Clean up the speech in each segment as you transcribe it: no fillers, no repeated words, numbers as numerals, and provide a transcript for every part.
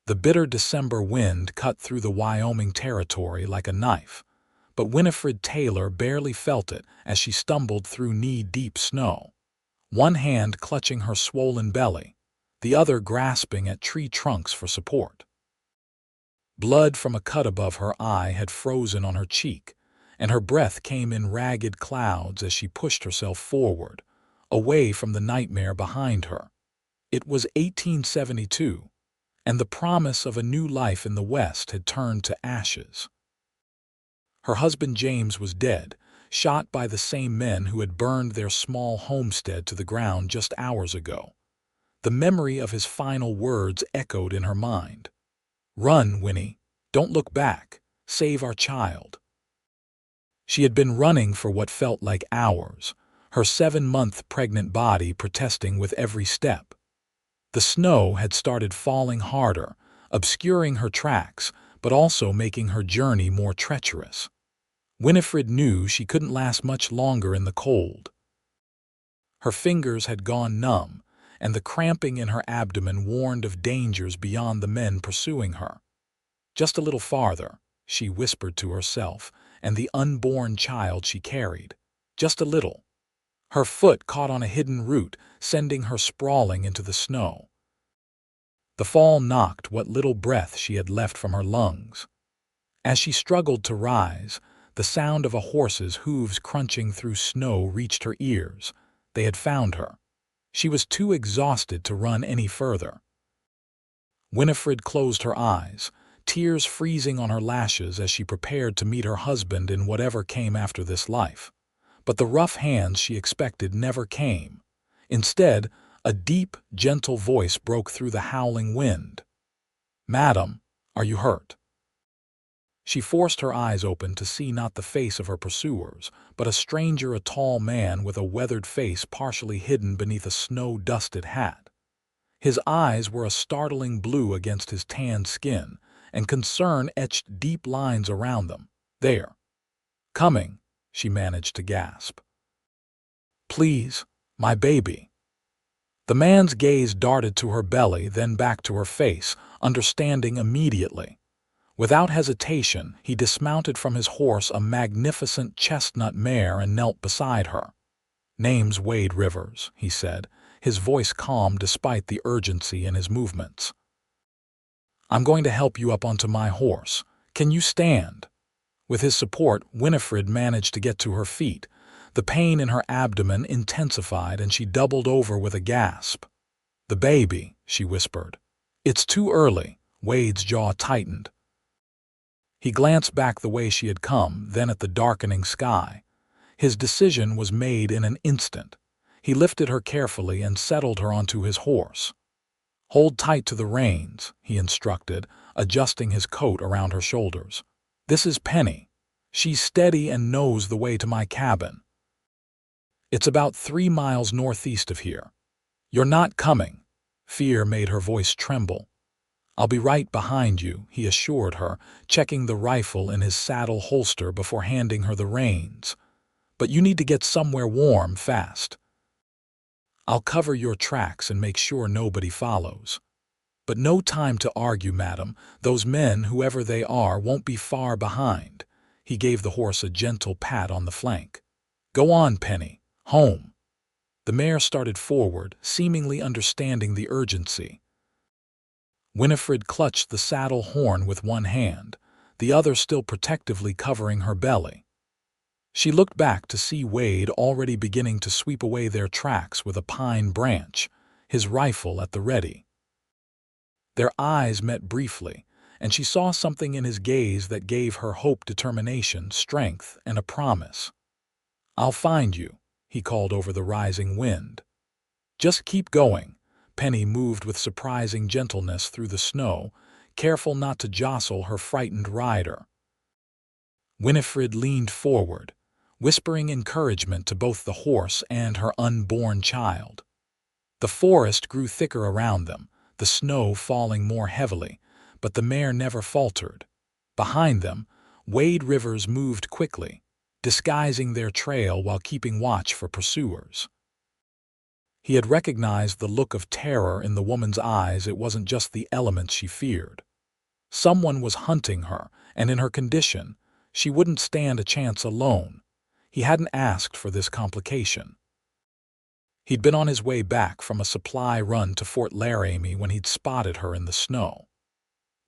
The bitter December wind cut through the Wyoming territory like a knife, but Winifred Taylor barely felt it as she stumbled through knee-deep snow, one hand clutching her swollen belly, the other grasping at tree trunks for support. Blood from a cut above her eye had frozen on her cheek, and her breath came in ragged clouds as she pushed herself forward, away from the nightmare behind her. It was 1872, and the promise of a new life in the West had turned to ashes. Her husband James was dead, shot by the same men who had burned their small homestead to the ground just hours ago. The memory of his final words echoed in her mind. "Run, Winnie. Don't look back. Save our child." She had been running for what felt like hours, her 7-month pregnant body protesting with every step. The snow had started falling harder, obscuring her tracks, but also making her journey more treacherous. Winifred knew she couldn't last much longer in the cold. Her fingers had gone numb, and the cramping in her abdomen warned of dangers beyond the men pursuing her. Just a little farther, she whispered to herself, and the unborn child she carried. Just a little. Her foot caught on a hidden root, sending her sprawling into the snow. The fall knocked what little breath she had left from her lungs. As she struggled to rise, the sound of a horse's hooves crunching through snow reached her ears. They had found her. She was too exhausted to run any further. Winifred closed her eyes, tears freezing on her lashes as she prepared to meet her husband in whatever came after this life. But the rough hands she expected never came. Instead, a deep, gentle voice broke through the howling wind. "Madam, are you hurt?" She forced her eyes open to see not the face of her pursuers, but a stranger, a tall man with a weathered face partially hidden beneath a snow-dusted hat. His eyes were a startling blue against his tanned skin, and concern etched deep lines around them. "There. Coming," she managed to gasp. "Please, my baby." The man's gaze darted to her belly, then back to her face, understanding immediately. Without hesitation, he dismounted from his horse, a magnificent chestnut mare, and knelt beside her. "Name's Wade Rivers," he said, his voice calm despite the urgency in his movements. "I'm going to help you up onto my horse. Can you stand?" With his support, Winifred managed to get to her feet. The pain in her abdomen intensified, and she doubled over with a gasp. "The baby," she whispered. "It's too early." Wade's jaw tightened. He glanced back the way she had come, then at the darkening sky. His decision was made in an instant. He lifted her carefully and settled her onto his horse. "Hold tight to the reins," he instructed, adjusting his coat around her shoulders. "This is Penny. She's steady and knows the way to my cabin. It's about 3 miles northeast of here. You're not coming." Fear made her voice tremble. "I'll be right behind you," he assured her, checking the rifle in his saddle holster before handing her the reins. "But you need to get somewhere warm fast." "I'll cover your tracks and make sure nobody follows." "But no time to argue, madam. Those men, whoever they are, won't be far behind." He gave the horse a gentle pat on the flank. "Go on, Penny. Home." The mare started forward, seemingly understanding the urgency. Winifred clutched the saddle horn with one hand, the other still protectively covering her belly. She looked back to see Wade already beginning to sweep away their tracks with a pine branch, his rifle at the ready. Their eyes met briefly, and she saw something in his gaze that gave her hope, determination, strength, and a promise. "I'll find you," he called over the rising wind. "Just keep going." Penny moved with surprising gentleness through the snow, careful not to jostle her frightened rider. Winifred leaned forward, whispering encouragement to both the horse and her unborn child. The forest grew thicker around them, the snow falling more heavily, but the mare never faltered. Behind them, Wade Rivers moved quickly, disguising their trail while keeping watch for pursuers. He had recognized the look of terror in the woman's eyes. It wasn't just the elements she feared. Someone was hunting her, and in her condition, she wouldn't stand a chance alone. He hadn't asked for this complication. He'd been on his way back from a supply run to Fort Laramie when he'd spotted her in the snow.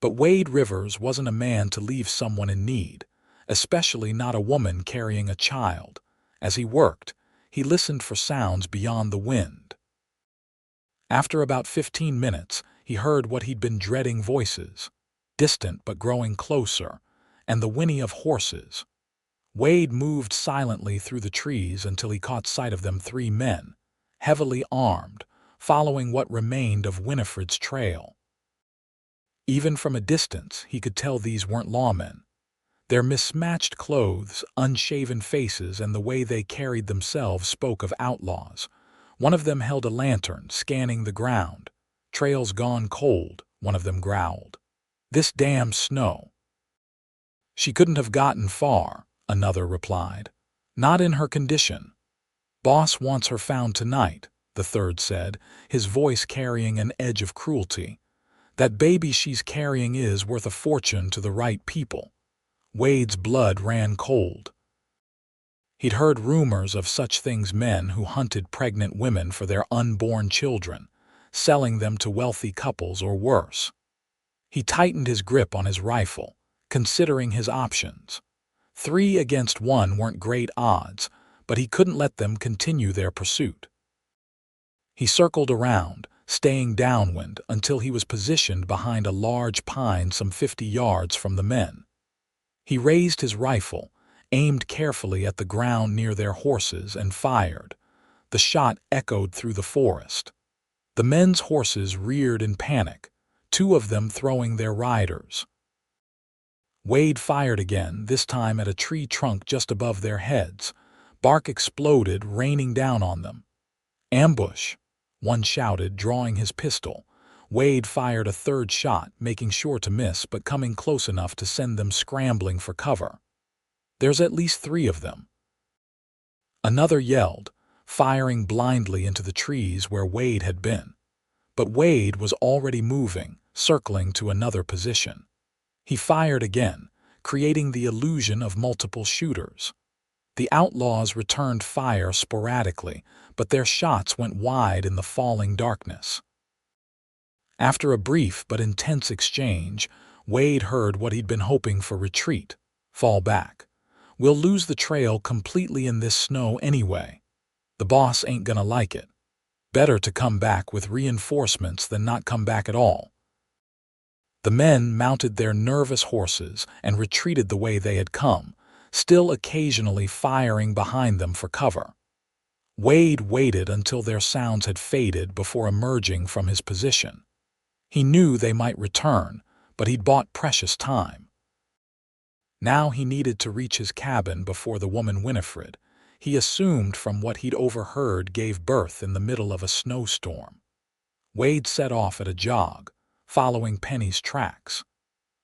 But Wade Rivers wasn't a man to leave someone in need, especially not a woman carrying a child. As he worked, he listened for sounds beyond the wind. After about 15 minutes, he heard what he'd been dreading: voices, distant but growing closer, and the whinny of horses. Wade moved silently through the trees until he caught sight of them: 3 men, heavily armed, following what remained of Winifred's trail. Even from a distance, he could tell these weren't lawmen. Their mismatched clothes, unshaven faces, and the way they carried themselves spoke of outlaws. One of them held a lantern, scanning the ground. "Trail's gone cold," one of them growled. "This damn snow." "She couldn't have gotten far," another replied. "Not in her condition." "Boss wants her found tonight," the third said, his voice carrying an edge of cruelty. "That baby she's carrying is worth a fortune to the right people." Wade's blood ran cold. He'd heard rumors of such things: men who hunted pregnant women for their unborn children, selling them to wealthy couples or worse. He tightened his grip on his rifle, considering his options. 3 against 1 weren't great odds, but he couldn't let them continue their pursuit. He circled around, staying downwind until he was positioned behind a large pine some 50 yards from the men. He raised his rifle, aimed carefully at the ground near their horses, and fired. The shot echoed through the forest. The men's horses reared in panic, 2 of them throwing their riders. Wade fired again, this time at a tree trunk just above their heads. Bark exploded, raining down on them. "Ambush!" one shouted, drawing his pistol. Wade fired a third shot, making sure to miss but coming close enough to send them scrambling for cover. "There's at least 3 of them." Another yelled, firing blindly into the trees where Wade had been. But Wade was already moving, circling to another position. He fired again, creating the illusion of multiple shooters. The outlaws returned fire sporadically, but their shots went wide in the falling darkness. After a brief but intense exchange, Wade heard what he'd been hoping for: retreat. "Fall back. We'll lose the trail completely in this snow anyway. The boss ain't gonna like it. Better to come back with reinforcements than not come back at all." The men mounted their nervous horses and retreated the way they had come, still occasionally firing behind them for cover. Wade waited until their sounds had faded before emerging from his position. He knew they might return, but he'd bought precious time. Now he needed to reach his cabin before the woman Winifred, he assumed from what he'd overheard, gave birth in the middle of a snowstorm. Wade set off at a jog, following Penny's tracks.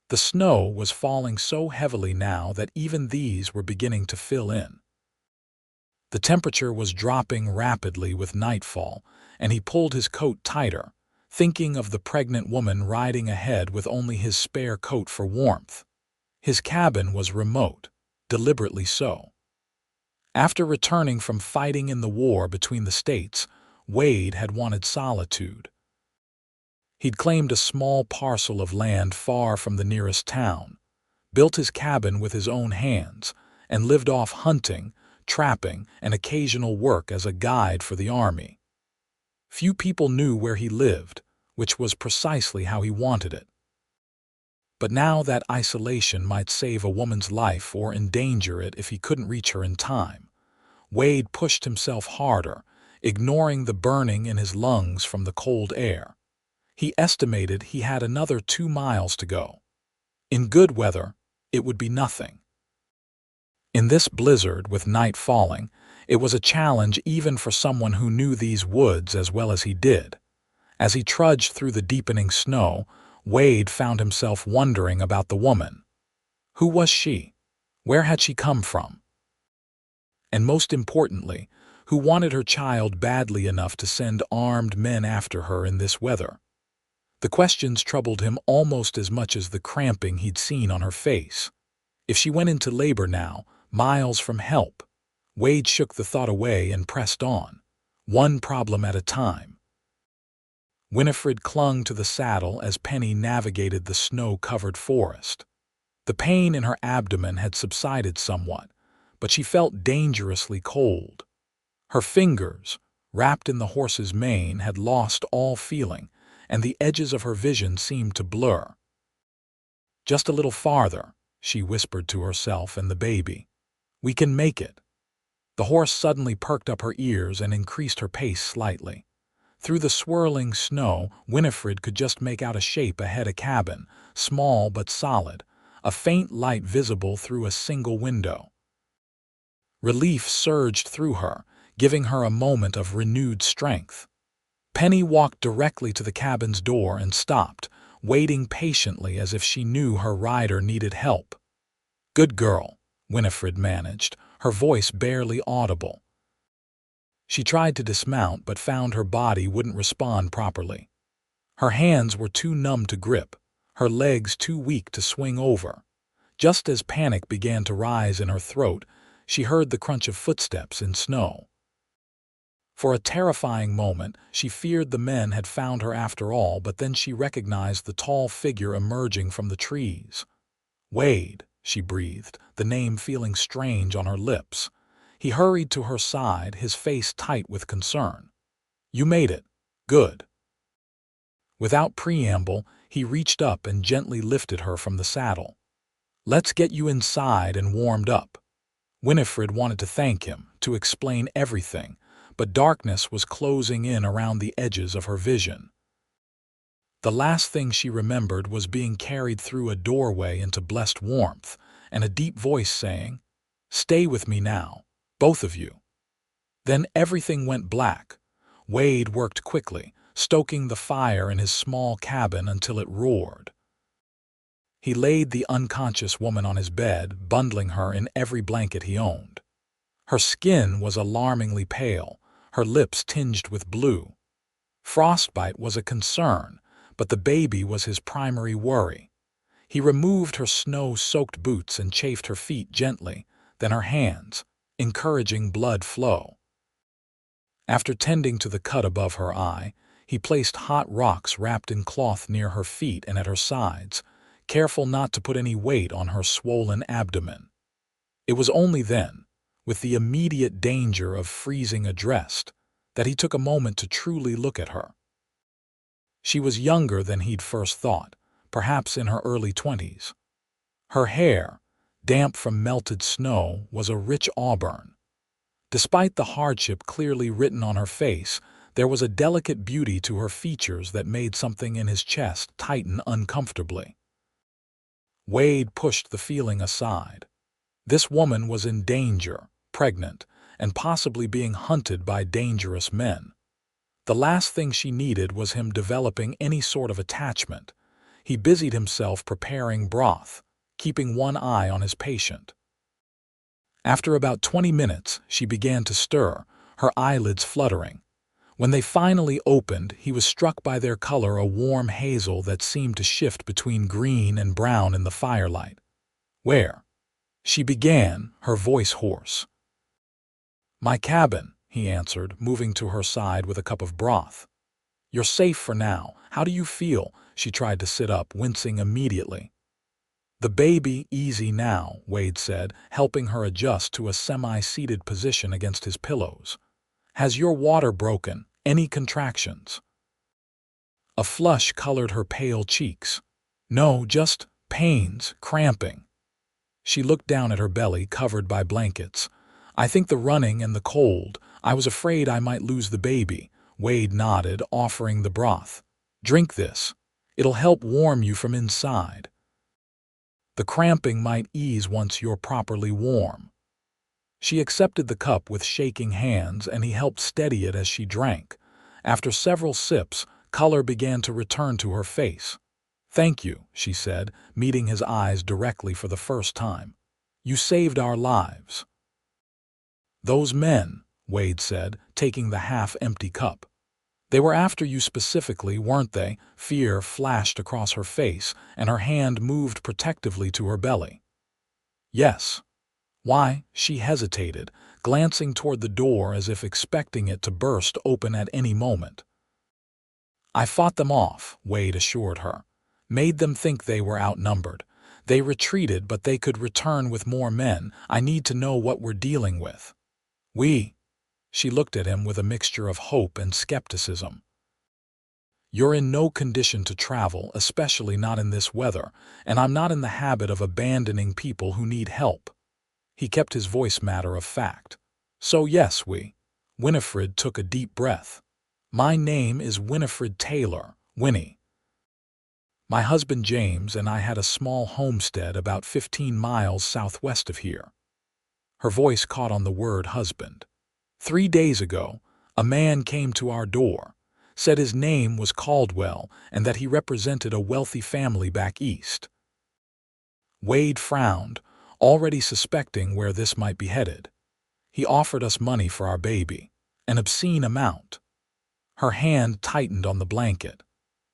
The snow was falling so heavily now that even these were beginning to fill in. The temperature was dropping rapidly with nightfall, and he pulled his coat tighter, thinking of the pregnant woman riding ahead with only his spare coat for warmth. His cabin was remote, deliberately so. After returning from fighting in the war between the states, Wade had wanted solitude. He'd claimed a small parcel of land far from the nearest town, built his cabin with his own hands, and lived off hunting, trapping, and occasional work as a guide for the army. Few people knew where he lived, which was precisely how he wanted it. But now that isolation might save a woman's life or endanger it if he couldn't reach her in time. Wade pushed himself harder, ignoring the burning in his lungs from the cold air. He estimated he had another 2 miles to go. In good weather, it would be nothing. In this blizzard, with night falling, it was a challenge even for someone who knew these woods as well as he did. As he trudged through the deepening snow, Wade found himself wondering about the woman. Who was she? Where had she come from? And most importantly, who wanted her child badly enough to send armed men after her in this weather. The questions troubled him almost as much as the cramping he'd seen on her face. If she went into labor now, miles from help, Wade shook the thought away and pressed on, one problem at a time. Winifred clung to the saddle as Penny navigated the snow-covered forest. The pain in her abdomen had subsided somewhat, but she felt dangerously cold. Her fingers, wrapped in the horse's mane, had lost all feeling, and the edges of her vision seemed to blur. "Just a little farther," she whispered to herself and the baby. "We can make it." The horse suddenly perked up her ears and increased her pace slightly. Through the swirling snow, Winifred could just make out a shape ahead, a cabin, small but solid, a faint light visible through a single window. Relief surged through her, giving her a moment of renewed strength. Penny walked directly to the cabin's door and stopped, waiting patiently as if she knew her rider needed help. "Good girl," Winifred managed, her voice barely audible. She tried to dismount but found her body wouldn't respond properly. Her hands were too numb to grip, her legs too weak to swing over. Just as panic began to rise in her throat, she heard the crunch of footsteps in snow. For a terrifying moment, she feared the men had found her after all, but then she recognized the tall figure emerging from the trees. "Wade," she breathed, the name feeling strange on her lips. He hurried to her side, his face tight with concern. "You made it. Good." Without preamble, he reached up and gently lifted her from the saddle. "Let's get you inside and warmed up." Winifred wanted to thank him, to explain everything, but darkness was closing in around the edges of her vision. The last thing she remembered was being carried through a doorway into blessed warmth, and a deep voice saying, "Stay with me now, both of you." Then everything went black. Wade worked quickly, stoking the fire in his small cabin until it roared. He laid the unconscious woman on his bed, bundling her in every blanket he owned. Her skin was alarmingly pale, her lips tinged with blue. Frostbite was a concern, but the baby was his primary worry. He removed her snow-soaked boots and chafed her feet gently, then her hands, encouraging blood flow. After tending to the cut above her eye, he placed hot rocks wrapped in cloth near her feet and at her sides, careful not to put any weight on her swollen abdomen. It was only then, with the immediate danger of freezing addressed, that he took a moment to truly look at her. She was younger than he'd first thought, perhaps in her early 20s. Her hair, damp from melted snow, was a rich auburn. Despite the hardship clearly written on her face, there was a delicate beauty to her features that made something in his chest tighten uncomfortably. Wade pushed the feeling aside. This woman was in danger, pregnant, and possibly being hunted by dangerous men. The last thing she needed was him developing any sort of attachment. He busied himself preparing broth, keeping one eye on his patient. After about 20 minutes, she began to stir, her eyelids fluttering. When they finally opened, he was struck by their color, a warm hazel that seemed to shift between green and brown in the firelight. "Where?" she began, her voice hoarse. "My cabin," he answered, moving to her side with a cup of broth. "You're safe for now. How do you feel?" She tried to sit up, wincing immediately. "The baby, easy now," Wade said, helping her adjust to a semi-seated position against his pillows. "Has your water broken? Any contractions?" A flush colored her pale cheeks. "No, just pains, cramping." She looked down at her belly, covered by blankets. "I think the running and the cold. I was afraid I might lose the baby." Wade nodded, offering the broth. "Drink this. It'll help warm you from inside. The cramping might ease once you're properly warm." She accepted the cup with shaking hands, and he helped steady it as she drank. After several sips, color began to return to her face. "Thank you," she said, meeting his eyes directly for the first time. "You saved our lives." "Those men," Wade said, taking the half-empty cup. They were after you specifically, weren't they? Fear flashed across her face, and her hand moved protectively to her belly. Yes. Why? She hesitated, glancing toward the door as if expecting it to burst open at any moment. I fought them off, Wade assured her. Made them think they were outnumbered. They retreated, but they could return with more men. I need to know what we're dealing with. She looked at him with a mixture of hope and skepticism. You're in no condition to travel, especially not in this weather, and I'm not in the habit of abandoning people who need help. He kept his voice matter of fact. So yes, Winifred took a deep breath. My name is Winifred Taylor, Winnie. My husband James and I had a small homestead about 15 miles southwest of here. Her voice caught on the word husband. 3 days ago, a man came to our door, said his name was Caldwell and that he represented a wealthy family back east. Wade frowned, already suspecting where this might be headed. He offered us money for our baby, an obscene amount. Her hand tightened on the blanket.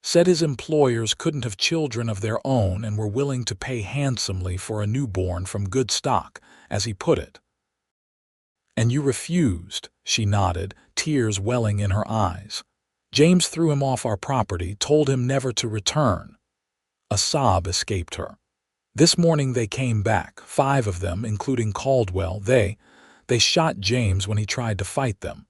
Said his employers couldn't have children of their own and were willing to pay handsomely for a newborn from good stock, as he put it. And you refused, she nodded, tears welling in her eyes. James threw him off our property, told him never to return. A sob escaped her. This morning they came back, 5 of them, including Caldwell. They shot James when he tried to fight them.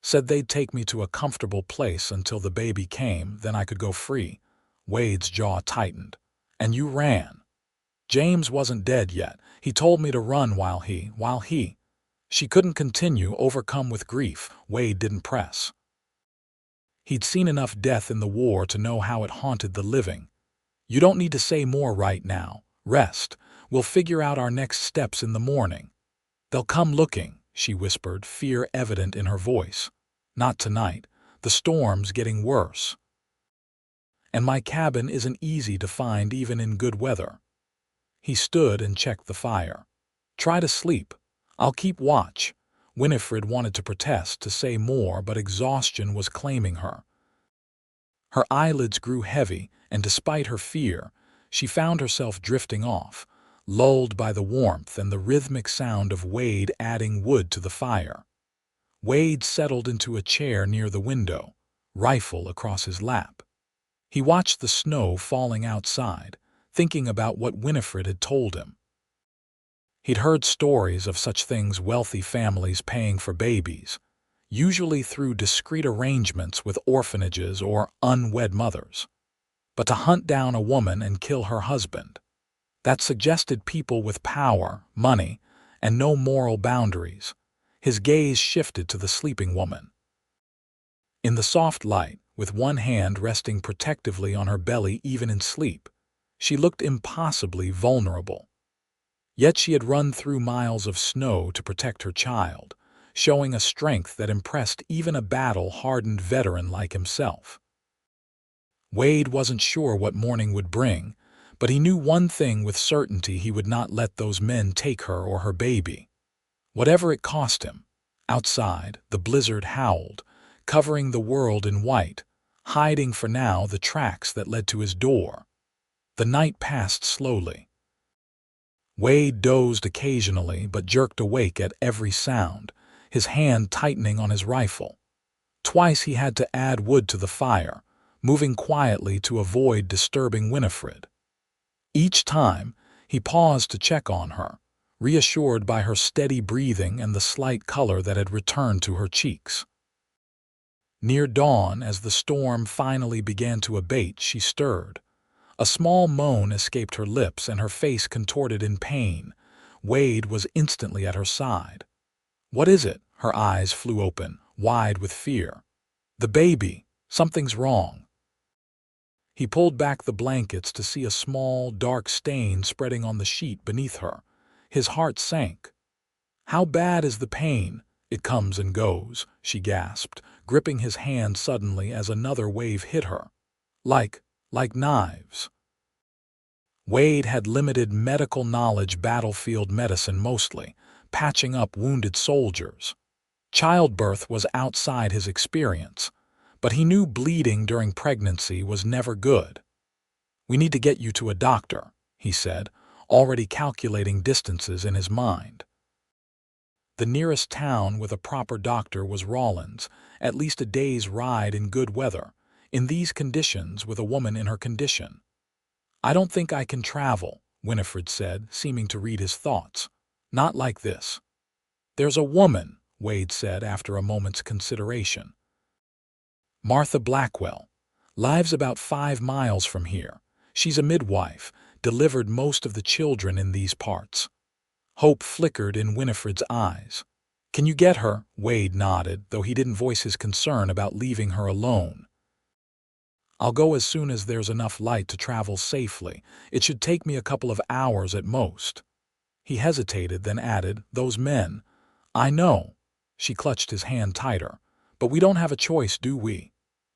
Said they'd take me to a comfortable place until the baby came, then I could go free. Wade's jaw tightened. And you ran. James wasn't dead yet. He told me to run while he. She couldn't continue, overcome with grief. Wade didn't press. He'd seen enough death in the war to know how it haunted the living. You don't need to say more right now. Rest. We'll figure out our next steps in the morning. They'll come looking, she whispered, fear evident in her voice. Not tonight. The storm's getting worse. And my cabin isn't easy to find even in good weather. He stood and checked the fire. Try to sleep. I'll keep watch. Winifred wanted to protest, to say more, but exhaustion was claiming her. Her eyelids grew heavy, and despite her fear, she found herself drifting off, lulled by the warmth and the rhythmic sound of Wade adding wood to the fire. Wade settled into a chair near the window, rifle across his lap. He watched the snow falling outside, thinking about what Winifred had told him. He'd heard stories of such things, wealthy families paying for babies, usually through discreet arrangements with orphanages or unwed mothers. But to hunt down a woman and kill her husband, that suggested people with power, money, and no moral boundaries. His gaze shifted to the sleeping woman. In the soft light, with one hand resting protectively on her belly even in sleep, she looked impossibly vulnerable. Yet she had run through miles of snow to protect her child, showing a strength that impressed even a battle-hardened veteran like himself. Wade wasn't sure what morning would bring, but he knew one thing with certainty: he would not let those men take her or her baby. Whatever it cost him. Outside, the blizzard howled, covering the world in white, hiding for now the tracks that led to his door. The night passed slowly. Wade dozed occasionally but jerked awake at every sound, his hand tightening on his rifle. Twice he had to add wood to the fire, moving quietly to avoid disturbing Winifred. Each time, he paused to check on her, reassured by her steady breathing and the slight color that had returned to her cheeks. Near dawn, as the storm finally began to abate, she stirred. A small moan escaped her lips and her face contorted in pain. Wade was instantly at her side. "What is it?" Her eyes flew open, wide with fear. "The baby. Something's wrong." He pulled back the blankets to see a small, dark stain spreading on the sheet beneath her. His heart sank. "How bad is the pain?" "It comes and goes," she gasped, gripping his hand suddenly as another wave hit her. Like knives. Wade had limited medical knowledge, battlefield medicine mostly, patching up wounded soldiers. Childbirth was outside his experience, but he knew bleeding during pregnancy was never good. "We need to get you to a doctor," he said, already calculating distances in his mind. The nearest town with a proper doctor was Rawlins, at least a day's ride in good weather, in these conditions with a woman in her condition. "I don't think I can travel," Winifred said, seeming to read his thoughts. "Not like this." "There's a woman," Wade said after a moment's consideration. "Martha Blackwell. Lives about 5 miles from here. She's a midwife, delivered most of the children in these parts." Hope flickered in Winifred's eyes. "Can you get her?" Wade nodded, though he didn't voice his concern about leaving her alone. "I'll go as soon as there's enough light to travel safely. It should take me a couple of hours at most." He hesitated, then added, "Those men—" "I know." She clutched his hand tighter. "But we don't have a choice, do we?"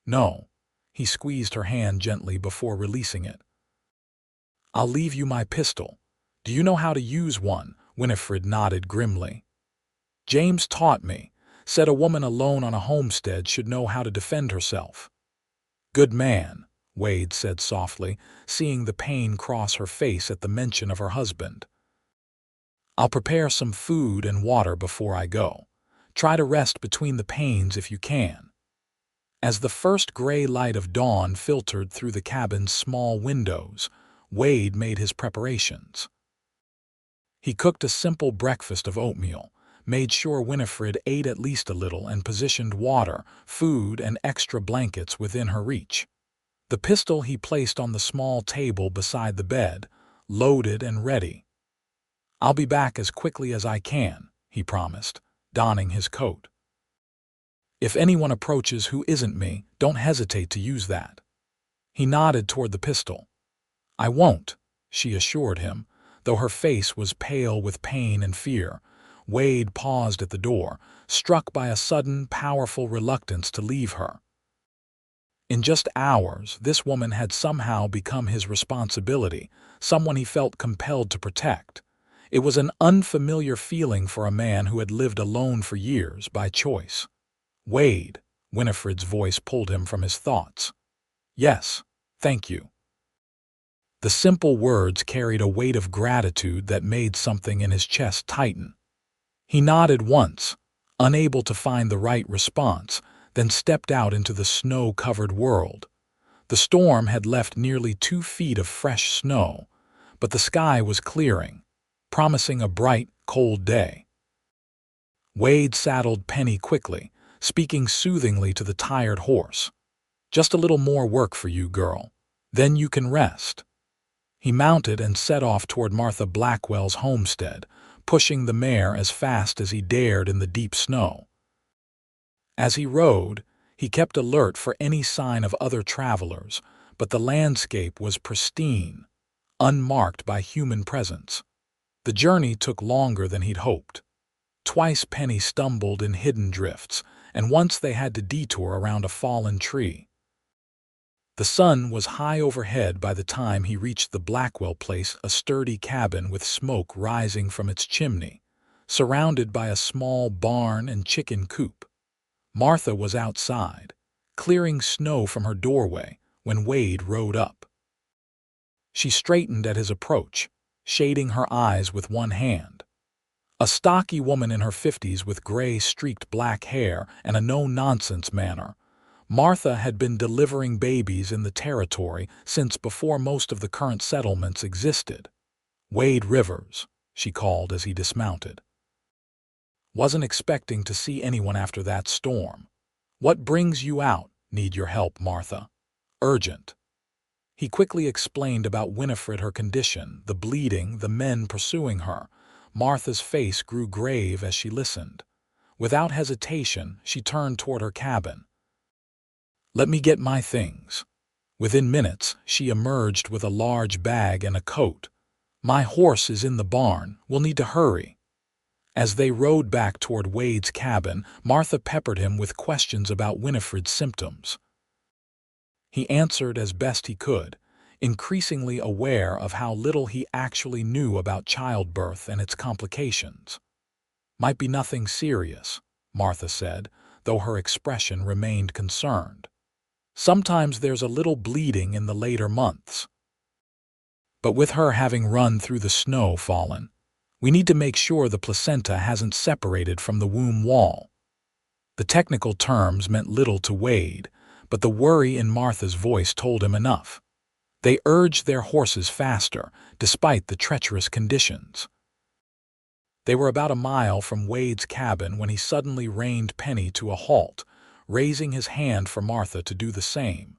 "No." He squeezed her hand gently before releasing it. "I'll leave you my pistol. Do you know how to use one?" Winifred nodded grimly. "James taught me. Said a woman alone on a homestead should know how to defend herself." "Good man," Wade said softly, seeing the pain cross her face at the mention of her husband. "I'll prepare some food and water before I go. Try to rest between the pains if you can." As the first gray light of dawn filtered through the cabin's small windows, Wade made his preparations. He cooked a simple breakfast of oatmeal, made sure Winifred ate at least a little, and positioned water, food, and extra blankets within her reach. The pistol he placed on the small table beside the bed, loaded and ready. "I'll be back as quickly as I can," he promised, donning his coat. "If anyone approaches who isn't me, don't hesitate to use that." He nodded toward the pistol. "I won't," she assured him, though her face was pale with pain and fear. Wade paused at the door, struck by a sudden, powerful reluctance to leave her. In just hours, this woman had somehow become his responsibility, someone he felt compelled to protect. It was an unfamiliar feeling for a man who had lived alone for years by choice. "Wade," Winifred's voice pulled him from his thoughts. "Yes, thank you." The simple words carried a weight of gratitude that made something in his chest tighten. He nodded once, unable to find the right response, then stepped out into the snow-covered world. The storm had left nearly 2 feet of fresh snow, but the sky was clearing, promising a bright, cold day. Wade saddled Penny quickly, speaking soothingly to the tired horse. "Just a little more work for you, girl. Then you can rest." He mounted and set off toward Martha Blackwell's homestead, pushing the mare as fast as he dared in the deep snow. As he rode, he kept alert for any sign of other travelers, but the landscape was pristine, unmarked by human presence. The journey took longer than he'd hoped. Twice Penny stumbled in hidden drifts, and once they had to detour around a fallen tree. The sun was high overhead by the time he reached the Blackwell place, a sturdy cabin with smoke rising from its chimney, surrounded by a small barn and chicken coop. Martha was outside, clearing snow from her doorway, when Wade rode up. She straightened at his approach, shading her eyes with one hand. A stocky woman in her 50s with gray streaked black hair and a no-nonsense manner, Martha had been delivering babies in the territory since before most of the current settlements existed. "Wade Rivers," she called as he dismounted. "Wasn't expecting to see anyone after that storm. What brings you out? Need your help, Martha. Urgent." He quickly explained about Winifred, her condition, the bleeding, the men pursuing her. Martha's face grew grave as she listened. Without hesitation, she turned toward her cabin. "Let me get my things." Within minutes, she emerged with a large bag and a coat. "My horse is in the barn. We'll need to hurry." As they rode back toward Wade's cabin, Martha peppered him with questions about Winifred's symptoms. He answered as best he could, increasingly aware of how little he actually knew about childbirth and its complications. "Might be nothing serious," Martha said, though her expression remained concerned. "Sometimes there's a little bleeding in the later months. But with her having run through the snow fallen, we need to make sure the placenta hasn't separated from the womb wall." The technical terms meant little to Wade, but the worry in Martha's voice told him enough. They urged their horses faster, despite the treacherous conditions. They were about a mile from Wade's cabin when he suddenly reined Penny to a halt, raising his hand for Martha to do the same.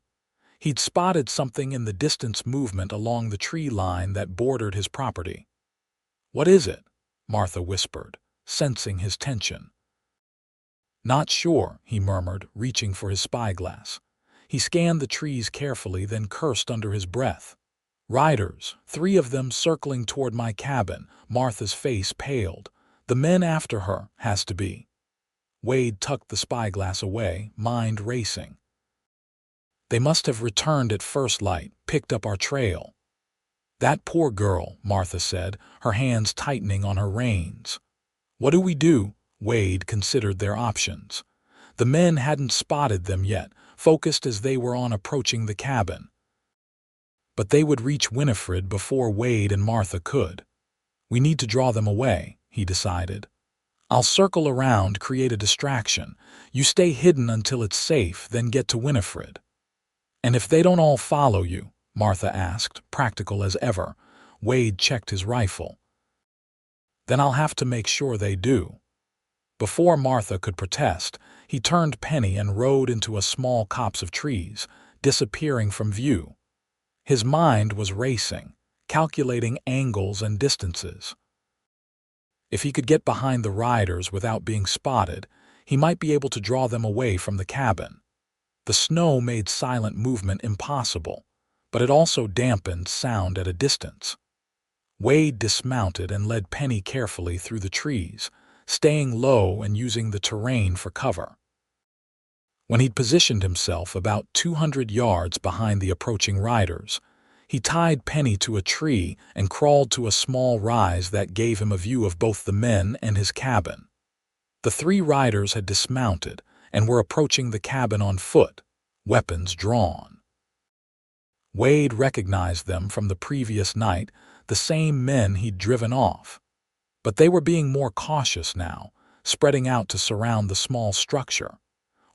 He'd spotted something in the distance movement along the tree line that bordered his property. "What is it?" Martha whispered, sensing his tension. "Not sure," he murmured, reaching for his spyglass. He scanned the trees carefully, then cursed under his breath. "Riders, 3 of them circling toward my cabin." Martha's face paled. "The men after her, has to be." Wade tucked the spyglass away, mind racing. "They must have returned at first light, picked up our trail." "That poor girl," Martha said, her hands tightening on her reins. "What do we do?" Wade considered their options. The men hadn't spotted them yet, focused as they were on approaching the cabin. But they would reach Winifred before Wade and Martha could. "We need to draw them away," he decided. "I'll circle around, create a distraction. You stay hidden until it's safe, then get to Winifred." "And if they don't all follow you?" Martha asked, practical as ever. Wade checked his rifle. "Then I'll have to make sure they do." Before Martha could protest, he turned Penny and rode into a small copse of trees, disappearing from view. His mind was racing, calculating angles and distances. If he could get behind the riders without being spotted, he might be able to draw them away from the cabin. The snow made silent movement impossible, but it also dampened sound at a distance. Wade dismounted and led Penny carefully through the trees, staying low and using the terrain for cover. When he'd positioned himself about 200 yards behind the approaching riders, he tied Penny to a tree and crawled to a small rise that gave him a view of both the men and his cabin. The 3 riders had dismounted and were approaching the cabin on foot, weapons drawn. Wade recognized them from the previous night, the same men he'd driven off. But they were being more cautious now, spreading out to surround the small structure.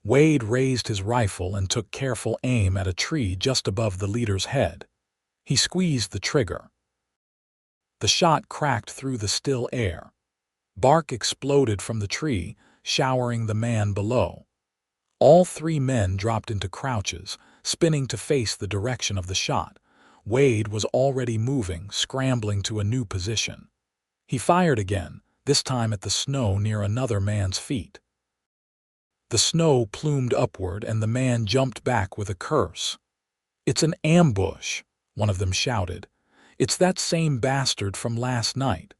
Wade raised his rifle and took careful aim at a tree just above the leader's head. He squeezed the trigger. The shot cracked through the still air. Bark exploded from the tree, showering the man below. All 3 men dropped into crouches, spinning to face the direction of the shot. Wade was already moving, scrambling to a new position. He fired again, this time at the snow near another man's feet. The snow plumed upward and the man jumped back with a curse. "It's an ambush," one of them shouted. "It's that same bastard from last night."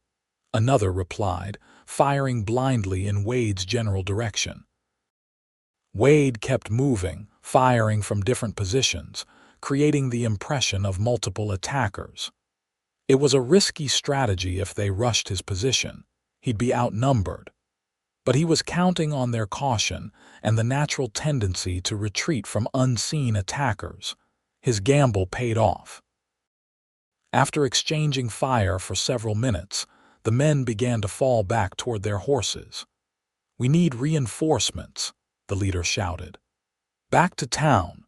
Another replied, firing blindly in Wade's general direction. Wade kept moving, firing from different positions, creating the impression of multiple attackers. It was a risky strategy if they rushed his position. He'd be outnumbered. But he was counting on their caution and the natural tendency to retreat from unseen attackers. His gamble paid off. After exchanging fire for several minutes, the men began to fall back toward their horses. "We need reinforcements," the leader shouted. "Back to town."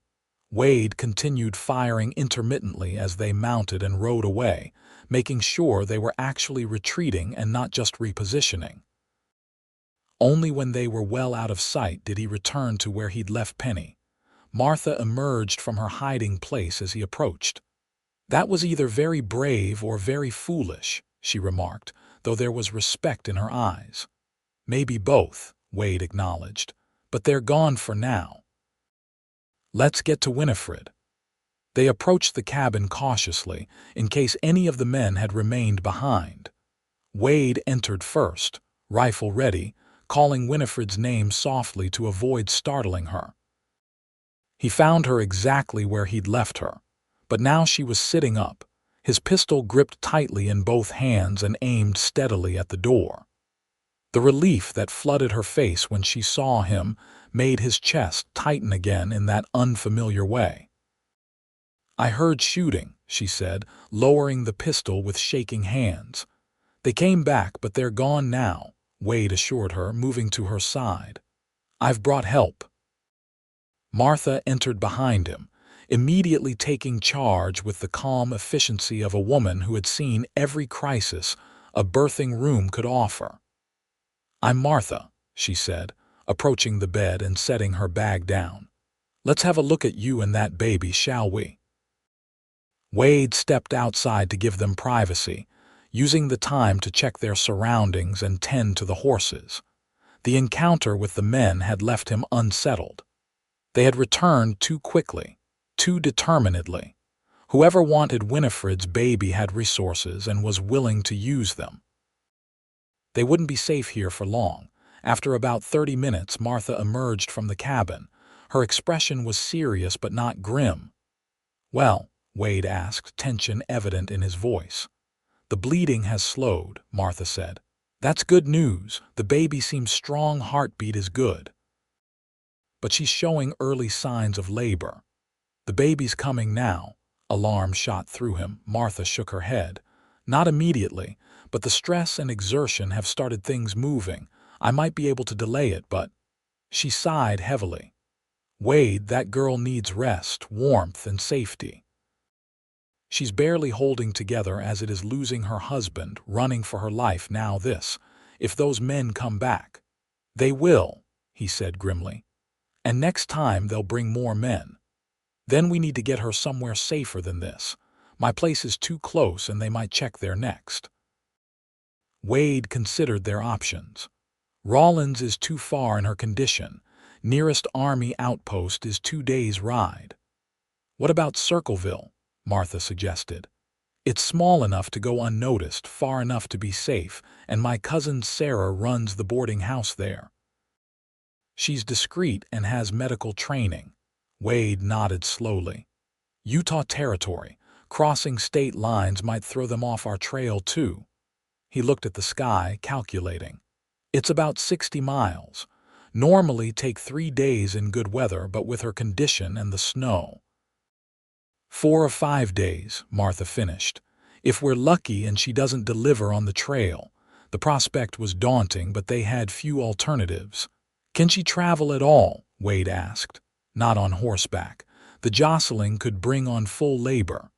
Wade continued firing intermittently as they mounted and rode away, making sure they were actually retreating and not just repositioning. Only when they were well out of sight did he return to where he'd left Penny. Martha emerged from her hiding place as he approached. "That was either very brave or very foolish," she remarked, though there was respect in her eyes. "Maybe both," Wade acknowledged, "but they're gone for now. Let's get to Winifred." They approached the cabin cautiously, in case any of the men had remained behind. Wade entered first, rifle ready, calling Winifred's name softly to avoid startling her. He found her exactly where he'd left her, but now she was sitting up, his pistol gripped tightly in both hands and aimed steadily at the door. The relief that flooded her face when she saw him made his chest tighten again in that unfamiliar way. "I heard shooting," she said, lowering the pistol with shaking hands. "They came back, but they're gone now," Wade assured her, moving to her side. "I've brought help." Martha entered behind him, immediately taking charge with the calm efficiency of a woman who had seen every crisis a birthing room could offer. "I'm Martha," she said, approaching the bed and setting her bag down. "Let's have a look at you and that baby, shall we?" Wade stepped outside to give them privacy, using the time to check their surroundings and tend to the horses. The encounter with the men had left him unsettled. They had returned too quickly, too determinedly. Whoever wanted Winifred's baby had resources and was willing to use them. They wouldn't be safe here for long. After about 30 minutes, Martha emerged from the cabin. Her expression was serious but not grim. "Well," Wade asked, tension evident in his voice. "The bleeding has slowed," Martha said. "That's good news. The baby seems strong, heartbeat is good. But she's showing early signs of labor." "The baby's coming now." Alarm shot through him. Martha shook her head. "Not immediately, but the stress and exertion have started things moving. I might be able to delay it, but—" She sighed heavily. "Wade, that girl needs rest, warmth, and safety. She's barely holding together as it is losing her husband, running for her life now this. If those men come back—" "They will," he said grimly. "And next time they'll bring more men. Then we need to get her somewhere safer than this. My place is too close and they might check there next." Wade considered their options. Rawlins is too far in her condition. Nearest army outpost is 2 days' ride. "What about Circleville?" Martha suggested. "It's small enough to go unnoticed, far enough to be safe, and my cousin Sarah runs the boarding house there. She's discreet and has medical training." Wade nodded slowly. "Utah territory. Crossing state lines might throw them off our trail too." He looked at the sky, calculating. "It's about 60 miles. Normally take 3 days in good weather, but with her condition and the snow—" 4 or 5 days, Martha finished. "If we're lucky and she doesn't deliver on the trail." The prospect was daunting, but they had few alternatives. "Can she travel at all?" Wade asked. "Not on horseback. The jostling could bring on full labor."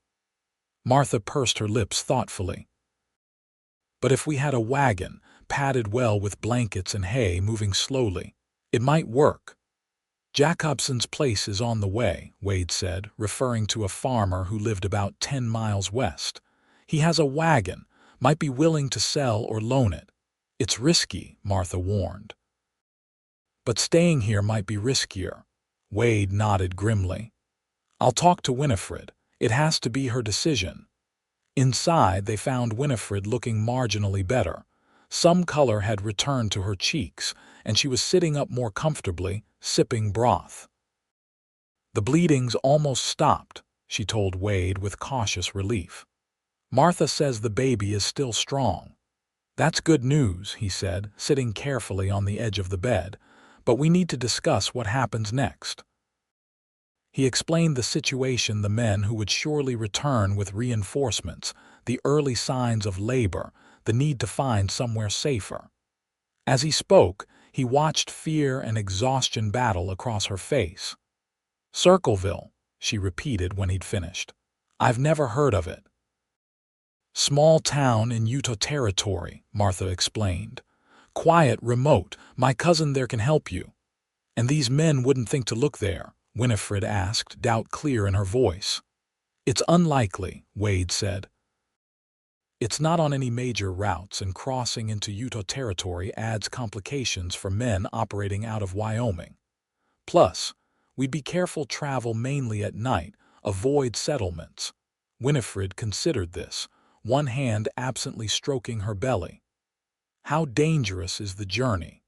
Martha pursed her lips thoughtfully. "But if we had a wagon, padded well with blankets and hay, moving slowly, it might work." "Jacobson's place is on the way," Wade said, referring to a farmer who lived about 10 miles west. "He has a wagon, might be willing to sell or loan it." "It's risky," Martha warned. "But staying here might be riskier." Wade nodded grimly. "I'll talk to Winifred. It has to be her decision." Inside, they found Winifred looking marginally better. Some color had returned to her cheeks, and she was sitting up more comfortably, sipping broth. "The bleeding's almost stopped," she told Wade with cautious relief. "Martha says the baby is still strong." "That's good news," he said, sitting carefully on the edge of the bed. "But we need to discuss what happens next." He explained the situation, the men who would surely return with reinforcements, the early signs of labor, the need to find somewhere safer. As he spoke, he watched fear and exhaustion battle across her face. "Circleville," she repeated when he'd finished. "I've never heard of it." "Small town in Utah territory," Martha explained. "Quiet, remote. My cousin there can help you." "And these men wouldn't think to look there?" Winifred asked, doubt clear in her voice. "It's unlikely," Wade said. "It's not on any major routes, and crossing into Utah territory adds complications for men operating out of Wyoming. Plus, we'd be careful travel mainly at night, avoid settlements." Winifred considered this, one hand absently stroking her belly. "How dangerous is the journey?"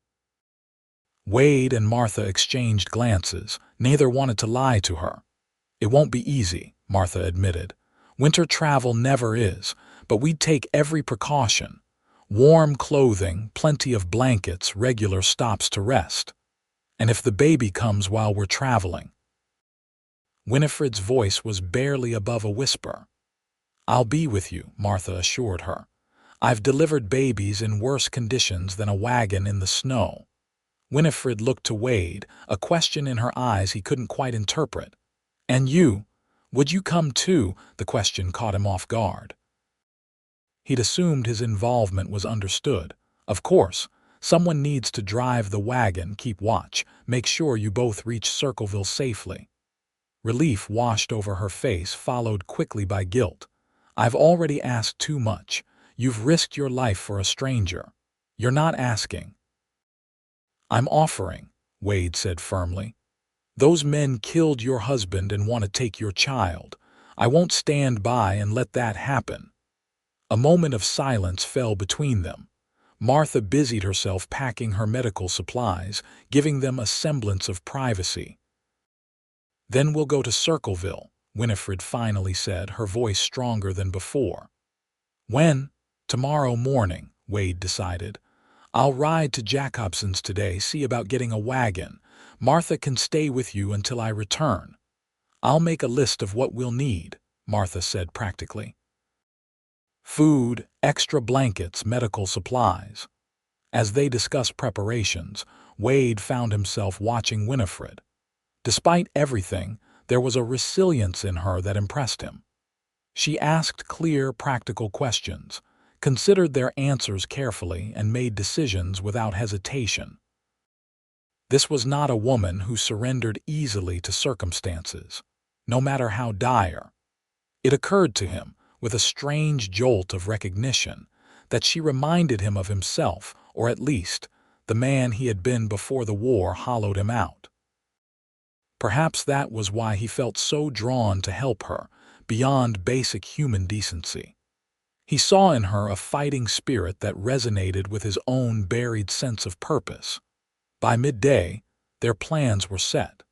Wade and Martha exchanged glances. Neither wanted to lie to her. "It won't be easy," Martha admitted. "Winter travel never is, but we'd take every precaution. Warm clothing, plenty of blankets, regular stops to rest. And if the baby comes while we're traveling. Winifred's voice was barely above a whisper. I'll be with you, Martha assured her. I've delivered babies in worse conditions than a wagon in the snow. Winifred looked to Wade, a question in her eyes he couldn't quite interpret. And you? Would you come too? The question caught him off guard. He'd assumed his involvement was understood. Of course, someone needs to drive the wagon, keep watch, make sure you both reach Circleville safely. Relief washed over her face, followed quickly by guilt. I've already asked too much. You've risked your life for a stranger. You're not asking. I'm offering, Wade said firmly. Those men killed your husband and want to take your child. I won't stand by and let that happen. A moment of silence fell between them. Martha busied herself packing her medical supplies, giving them a semblance of privacy. Then we'll go to Circleville, Winifred finally said, her voice stronger than before. When? Tomorrow morning, Wade decided. I'll ride to Jacobson's today, see about getting a wagon. Martha can stay with you until I return. I'll make a list of what we'll need, Martha said practically. Food, extra blankets, medical supplies. As they discussed preparations, Wade found himself watching Winifred. Despite everything, there was a resilience in her that impressed him. She asked clear, practical questions, considered their answers carefully, and made decisions without hesitation. This was not a woman who surrendered easily to circumstances, no matter how dire. It occurred to him, with a strange jolt of recognition, that she reminded him of himself, or at least, the man he had been before the war hollowed him out. Perhaps that was why he felt so drawn to help her, beyond basic human decency. He saw in her a fighting spirit that resonated with his own buried sense of purpose. By midday, their plans were set.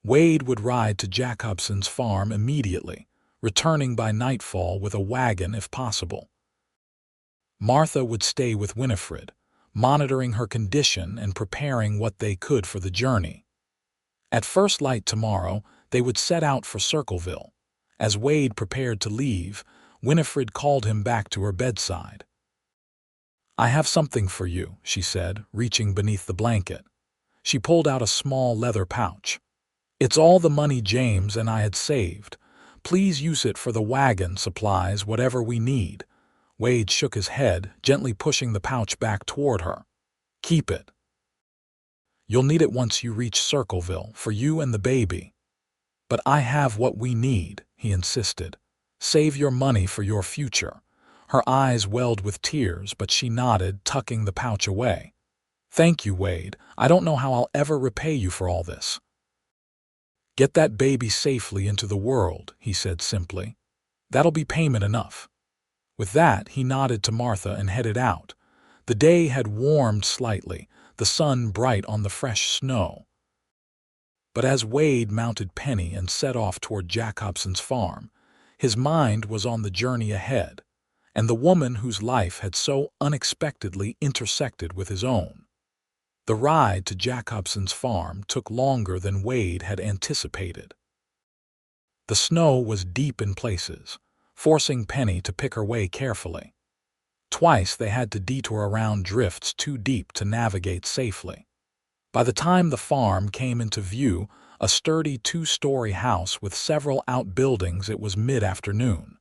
Wade would ride to Jacobson's farm immediately, returning by nightfall with a wagon if possible. Martha would stay with Winifred, monitoring her condition and preparing what they could for the journey. At first light tomorrow, they would set out for Circleville. As Wade prepared to leave, Winifred called him back to her bedside. I have something for you, she said, reaching beneath the blanket. She pulled out a small leather pouch. It's all the money James and I had saved. Please use it for the wagon, supplies, whatever we need. Wade shook his head, gently pushing the pouch back toward her. Keep it. You'll need it once you reach Circleville, for you and the baby. But I have what we need, he insisted. Save your money for your future. Her eyes welled with tears, but she nodded, tucking the pouch away. Thank you, Wade. I don't know how I'll ever repay you for all this. Get that baby safely into the world, he said simply. That'll be payment enough. With that, he nodded to Martha and headed out. The day had warmed slightly, the sun bright on the fresh snow. But as Wade mounted Penny and set off toward Jacobson's farm, his mind was on the journey ahead, and the woman whose life had so unexpectedly intersected with his own. The ride to Jacobson's farm took longer than Wade had anticipated. The snow was deep in places, forcing Penny to pick her way carefully. Twice they had to detour around drifts too deep to navigate safely. By the time the farm came into view, a sturdy two-story house with several outbuildings, it was mid-afternoon.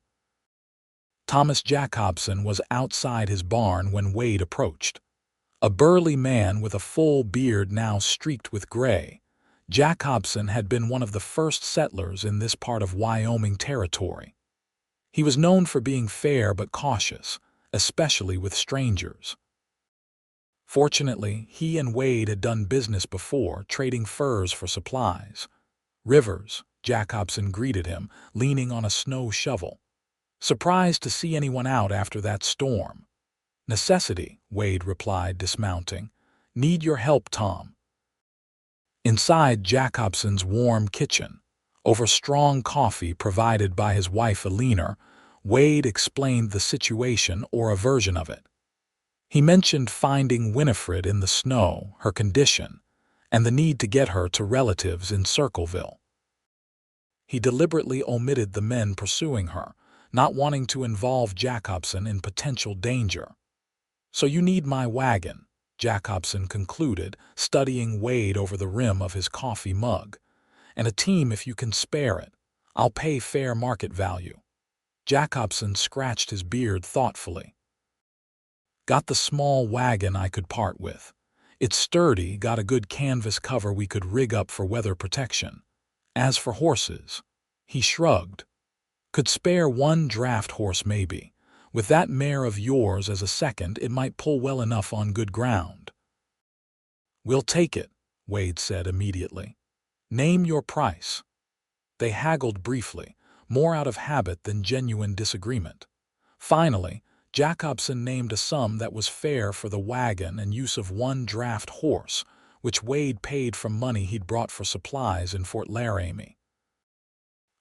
Thomas Jacobson was outside his barn when Wade approached. A burly man with a full beard now streaked with gray, Jacobson had been one of the first settlers in this part of Wyoming territory. He was known for being fair but cautious, especially with strangers. Fortunately, he and Wade had done business before, trading furs for supplies. Rivers, Jacobson greeted him, leaning on a snow shovel. Surprised to see anyone out after that storm. Necessity, Wade replied, dismounting. Need your help, Tom. Inside Jacobson's warm kitchen, over strong coffee provided by his wife Eleanor, Wade explained the situation, or a version of it. He mentioned finding Winifred in the snow, her condition, and the need to get her to relatives in Circleville. He deliberately omitted the men pursuing her, not wanting to involve Jacobson in potential danger. "So you need my wagon," Jacobson concluded, studying Wade over the rim of his coffee mug. "And a team if you can spare it. I'll pay fair market value." Jacobson scratched his beard thoughtfully. "Got the small wagon I could part with. It's sturdy, got a good canvas cover we could rig up for weather protection. As for horses," he shrugged. "Could spare one draft horse maybe. With that mare of yours as a second, it might pull well enough on good ground." "We'll take it," Wade said immediately. "Name your price." They haggled briefly, more out of habit than genuine disagreement. Finally, Jacobson named a sum that was fair for the wagon and use of one draft horse, which Wade paid from money he'd brought for supplies in Fort Laramie.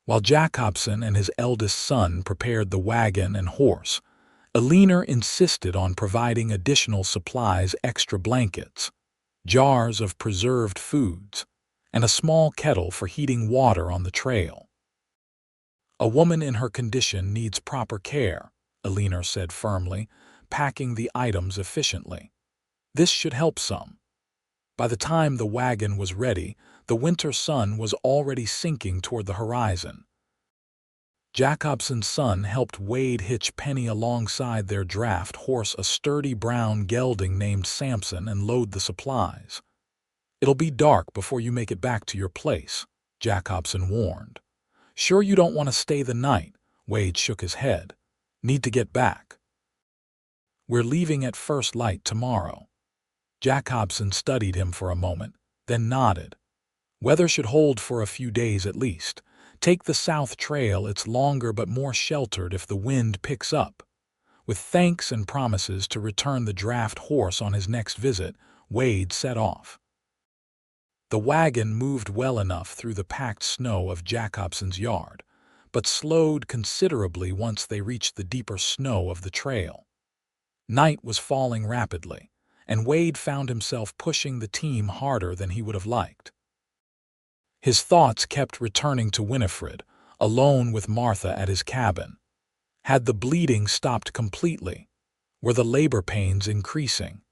While Jacobson and his eldest son prepared the wagon and horse, Aliner insisted on providing additional supplies, extra blankets, jars of preserved foods, and a small kettle for heating water on the trail. "A woman in her condition needs proper care," Aliner said firmly, packing the items efficiently. "This should help some." By the time the wagon was ready, the winter sun was already sinking toward the horizon. Jacobson's son helped Wade hitch Penny alongside their draft horse, a sturdy brown gelding named Samson, and load the supplies. "It'll be dark before you make it back to your place," Jacobson warned. "Sure you don't want to stay the night?" Wade shook his head. "Need to get back." "We're leaving at first light tomorrow." Jacobson studied him for a moment, then nodded. "Weather should hold for a few days at least. Take the south trail, it's longer but more sheltered if the wind picks up." With thanks and promises to return the draft horse on his next visit, Wade set off. The wagon moved well enough through the packed snow of Jacobson's yard, but slowed considerably once they reached the deeper snow of the trail. Night was falling rapidly, and Wade found himself pushing the team harder than he would have liked. His thoughts kept returning to Winifred, alone with Martha at his cabin. Had the bleeding stopped completely? Were the labor pains increasing?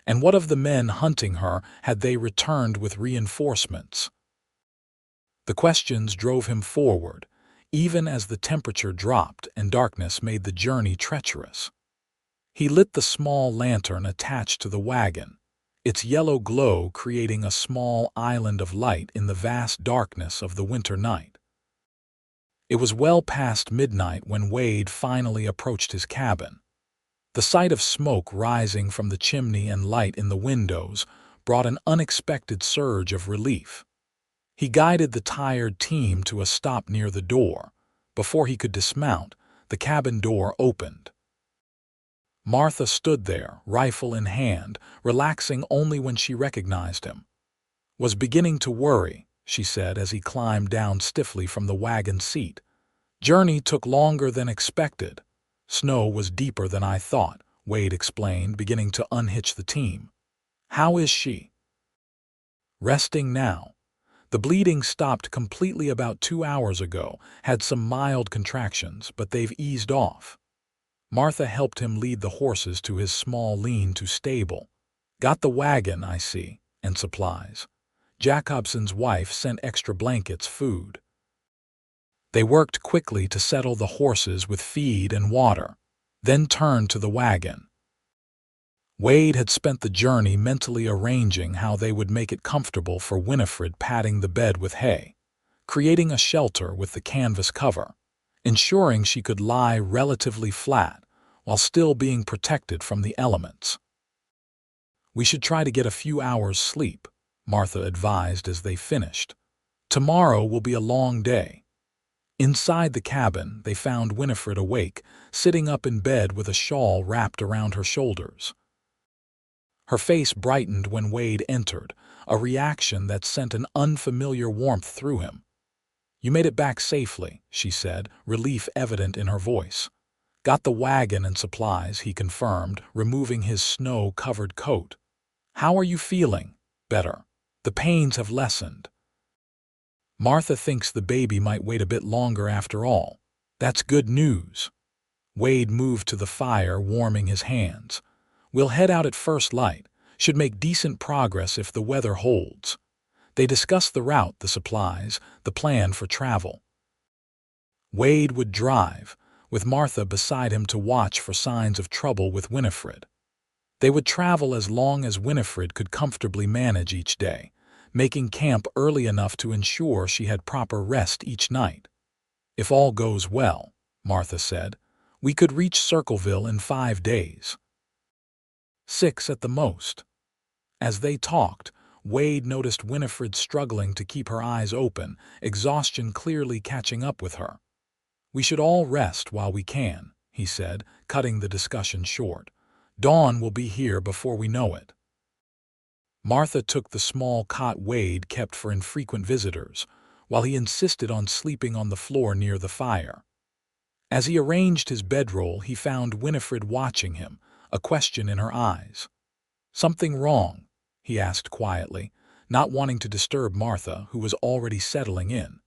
And what of the men hunting her? Had they returned with reinforcements? The questions drove him forward, even as the temperature dropped and darkness made the journey treacherous. He lit the small lantern attached to the wagon, its yellow glow creating a small island of light in the vast darkness of the winter night. It was well past midnight when Wade finally approached his cabin. The sight of smoke rising from the chimney and light in the windows brought an unexpected surge of relief. He guided the tired team to a stop near the door. Before he could dismount, the cabin door opened. Martha stood there, rifle in hand, relaxing only when she recognized him. "Was beginning to worry," she said as he climbed down stiffly from the wagon seat. "Journey took longer than expected. Snow was deeper than I thought," Wade explained, beginning to unhitch the team. "How is she?" "Resting now. The bleeding stopped completely about 2 hours ago, had some mild contractions, but they've eased off." Martha helped him lead the horses to his small lean-to stable. "Got the wagon, I see, and supplies." Jacobson's wife sent extra blankets, food. They worked quickly to settle the horses with feed and water, then turned to the wagon. Wade had spent the journey mentally arranging how they would make it comfortable for Winifred, padding the bed with hay, creating a shelter with the canvas cover, ensuring she could lie relatively flat while still being protected from the elements. "We should try to get a few hours' sleep," Martha advised as they finished. "Tomorrow will be a long day." Inside the cabin, they found Winifred awake, sitting up in bed with a shawl wrapped around her shoulders. Her face brightened when Wade entered, a reaction that sent an unfamiliar warmth through him. "You made it back safely," she said, relief evident in her voice. Got the wagon and supplies, he confirmed, removing his snow-covered coat. How are you feeling? Better. The pains have lessened. Martha thinks the baby might wait a bit longer after all. That's good news. Wade moved to the fire, warming his hands. We'll head out at first light. Should make decent progress if the weather holds. They discussed the route, the supplies, the plan for travel. Wade would drive, with Martha beside him to watch for signs of trouble with Winifred. They would travel as long as Winifred could comfortably manage each day, making camp early enough to ensure she had proper rest each night. If all goes well, Martha said, we could reach Circleville in 5 days. 6 at the most. As they talked, Wade noticed Winifred struggling to keep her eyes open, exhaustion clearly catching up with her. We should all rest while we can, he said, cutting the discussion short. Dawn will be here before we know it. Martha took the small cot Wade kept for infrequent visitors, while he insisted on sleeping on the floor near the fire. As he arranged his bedroll, he found Winifred watching him, a question in her eyes. Something wrong? He asked quietly, not wanting to disturb Martha, who was already settling in.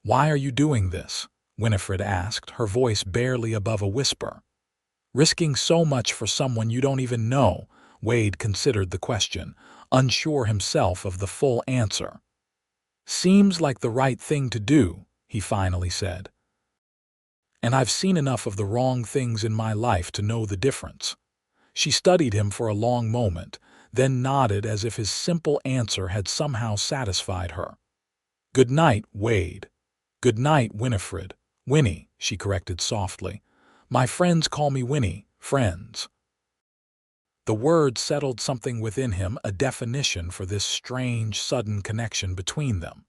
Why are you doing this? Winifred asked, her voice barely above a whisper. Risking so much for someone you don't even know, Wade considered the question, unsure himself of the full answer. Seems like the right thing to do, he finally said. And I've seen enough of the wrong things in my life to know the difference. She studied him for a long moment, then nodded as if his simple answer had somehow satisfied her. Good night, Wade. Good night, Winifred. Winnie, she corrected softly. My friends call me Winnie, friends. The word settled something within him, a definition for this strange, sudden connection between them.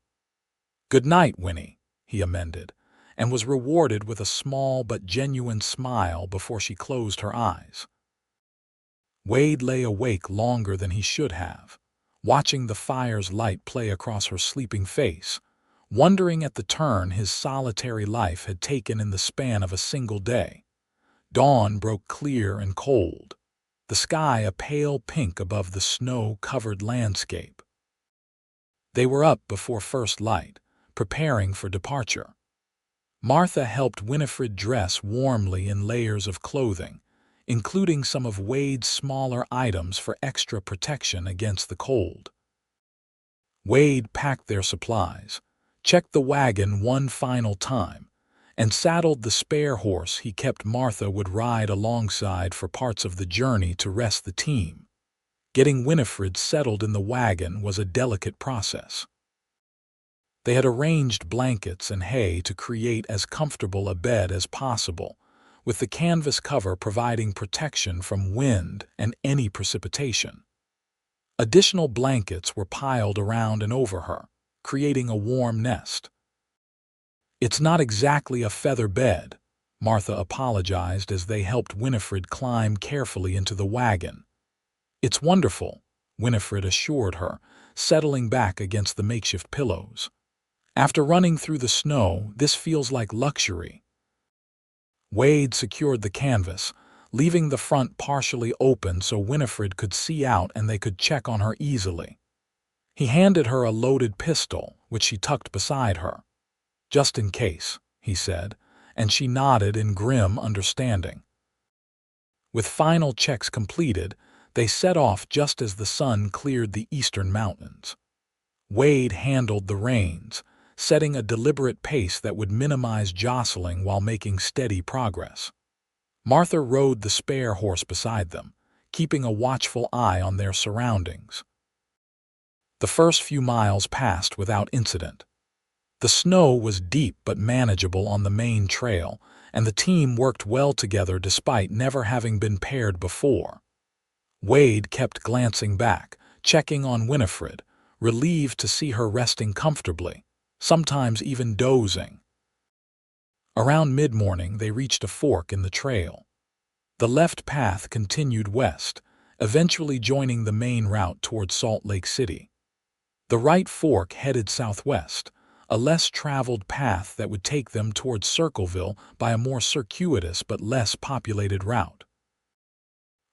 Good night, Winnie, he amended, and was rewarded with a small but genuine smile before she closed her eyes. Wade lay awake longer than he should have, watching the fire's light play across her sleeping face, wondering at the turn his solitary life had taken in the span of a single day. Dawn broke clear and cold, the sky a pale pink above the snow-covered landscape. They were up before first light, preparing for departure. Martha helped Winifred dress warmly in layers of clothing, including some of Wade's smaller items for extra protection against the cold. Wade packed their supplies, checked the wagon one final time, and saddled the spare horse he kept Martha would ride alongside for parts of the journey to rest the team. Getting Winifred settled in the wagon was a delicate process. They had arranged blankets and hay to create as comfortable a bed as possible, with the canvas cover providing protection from wind and any precipitation. Additional blankets were piled around and over her, creating a warm nest. It's not exactly a feather bed, Martha apologized as they helped Winifred climb carefully into the wagon. It's wonderful, Winifred assured her, settling back against the makeshift pillows. After running through the snow, this feels like luxury. Wade secured the canvas, leaving the front partially open so Winifred could see out and they could check on her easily. He handed her a loaded pistol, which she tucked beside her. Just in case, he said, and she nodded in grim understanding. With final checks completed, they set off just as the sun cleared the eastern mountains. Wade handled the reins, setting a deliberate pace that would minimize jostling while making steady progress. Martha rode the spare horse beside them, keeping a watchful eye on their surroundings. The first few miles passed without incident. The snow was deep but manageable on the main trail, and the team worked well together despite never having been paired before. Wade kept glancing back, checking on Winifred, relieved to see her resting comfortably, sometimes even dozing. Around mid-morning, they reached a fork in the trail. The left path continued west, eventually joining the main route toward Salt Lake City. The right fork headed southwest, a less traveled path that would take them towards Circleville by a more circuitous but less populated route.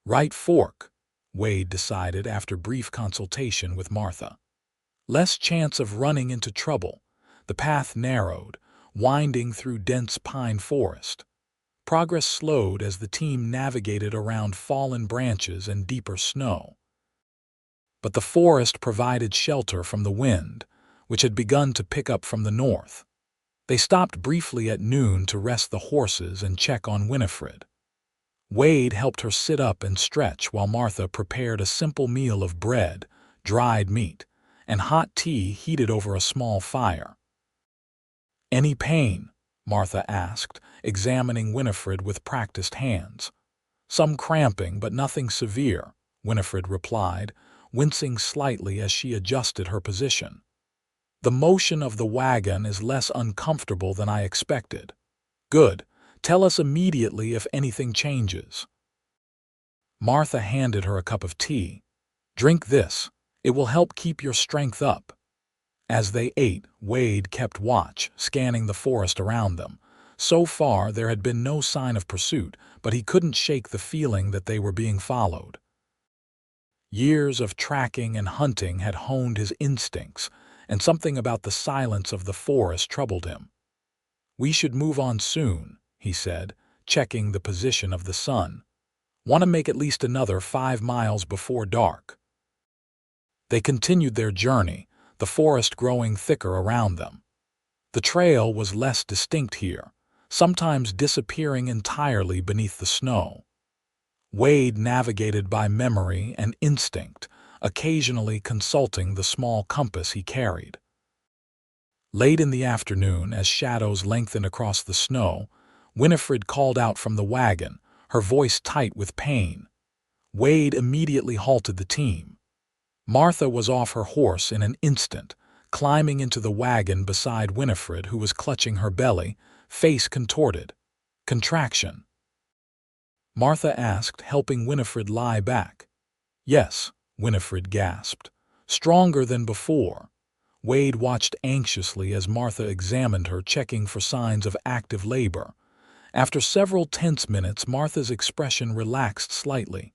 Right fork, Wade decided after brief consultation with Martha. Less chance of running into trouble. The path narrowed, winding through dense pine forest. Progress slowed as the team navigated around fallen branches and deeper snow. But the forest provided shelter from the wind, which had begun to pick up from the north. They stopped briefly at noon to rest the horses and check on Winifred. Wade helped her sit up and stretch while Martha prepared a simple meal of bread, dried meat, and hot tea heated over a small fire. "Any pain?" Martha asked, examining Winifred with practiced hands. "Some cramping, but nothing severe," Winifred replied, wincing slightly as she adjusted her position. "The motion of the wagon is less uncomfortable than I expected." "Good. Tell us immediately if anything changes." Martha handed her a cup of tea. "Drink this. It will help keep your strength up." As they ate, Wade kept watch, scanning the forest around them. So far, there had been no sign of pursuit, but he couldn't shake the feeling that they were being followed. Years of tracking and hunting had honed his instincts, and something about the silence of the forest troubled him. "We should move on soon," he said, checking the position of the sun. "Want to make at least another 5 miles before dark." They continued their journey, the forest growing thicker around them. The trail was less distinct here, sometimes disappearing entirely beneath the snow. Wade navigated by memory and instinct, occasionally consulting the small compass he carried. Late in the afternoon, as shadows lengthened across the snow, Winifred called out from the wagon, her voice tight with pain. Wade immediately halted the team. Martha was off her horse in an instant, climbing into the wagon beside Winifred, who was clutching her belly, face contorted. "Contraction?" Martha asked, helping Winifred lie back. "Yes," Winifred gasped. "Stronger than before." Wade watched anxiously as Martha examined her, checking for signs of active labor. After several tense minutes, Martha's expression relaxed slightly.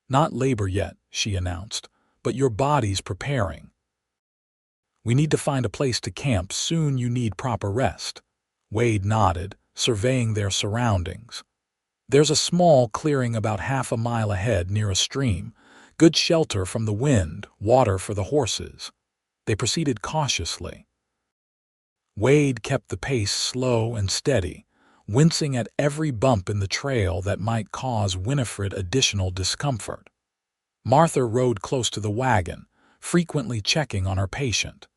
"Not labor yet," she announced, "but your body's preparing. We need to find a place to camp soon. You need proper rest." Wade nodded, surveying their surroundings. "There's a small clearing about half a mile ahead near a stream. Good shelter from the wind, water for the horses." They proceeded cautiously. Wade kept the pace slow and steady, wincing at every bump in the trail that might cause Winifred additional discomfort. Martha rode close to the wagon, frequently checking on her patient.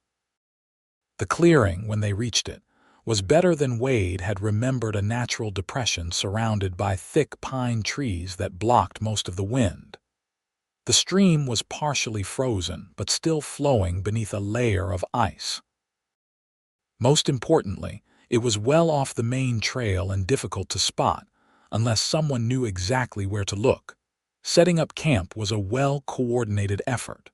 The clearing, when they reached it, was better than Wade had remembered, a natural depression surrounded by thick pine trees that blocked most of the wind. The stream was partially frozen, but still flowing beneath a layer of ice. Most importantly, it was well off the main trail and difficult to spot, unless someone knew exactly where to look. Setting up camp was a well-coordinated effort.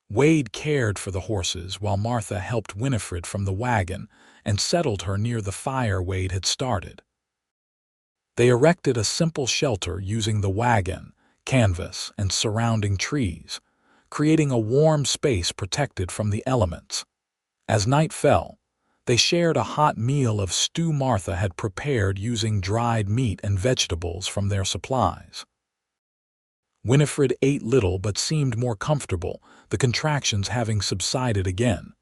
Wade cared for the horses while Martha helped Winifred from the wagon and settled her near the fire Wade had started. They erected a simple shelter using the wagon, canvas, and surrounding trees, creating a warm space protected from the elements. As night fell, they shared a hot meal of stew Martha had prepared using dried meat and vegetables from their supplies. Winifred ate little but seemed more comfortable, the contractions having subsided again.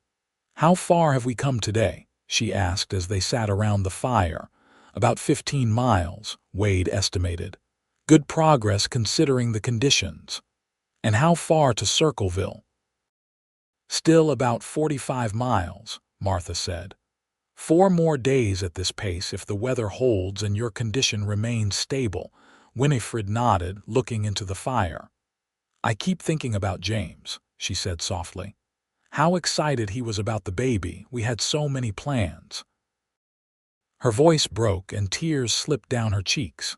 "How far have we come today?" she asked as they sat around the fire. "About 15 miles, Wade estimated. Good progress considering the conditions." "And how far to Circleville?" "Still about 45 miles, Martha said. 4 more days at this pace if the weather holds and your condition remains stable." Winifred nodded, looking into the fire. "I keep thinking about James," she said softly. "How excited he was about the baby. We had so many plans." Her voice broke and tears slipped down her cheeks.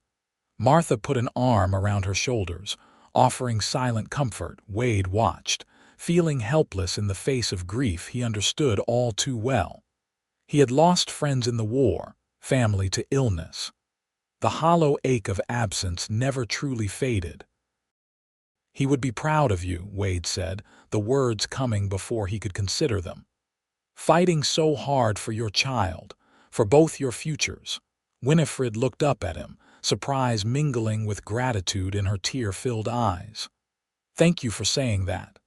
Martha put an arm around her shoulders, offering silent comfort. Wade watched, feeling helpless in the face of grief he understood all too well. He had lost friends in the war, family to illness. The hollow ache of absence never truly faded. "He would be proud of you," Wade said, the words coming before he could consider them. "Fighting so hard for your child, for both your futures." Winifred looked up at him, surprise mingling with gratitude in her tear-filled eyes. "Thank you for saying that."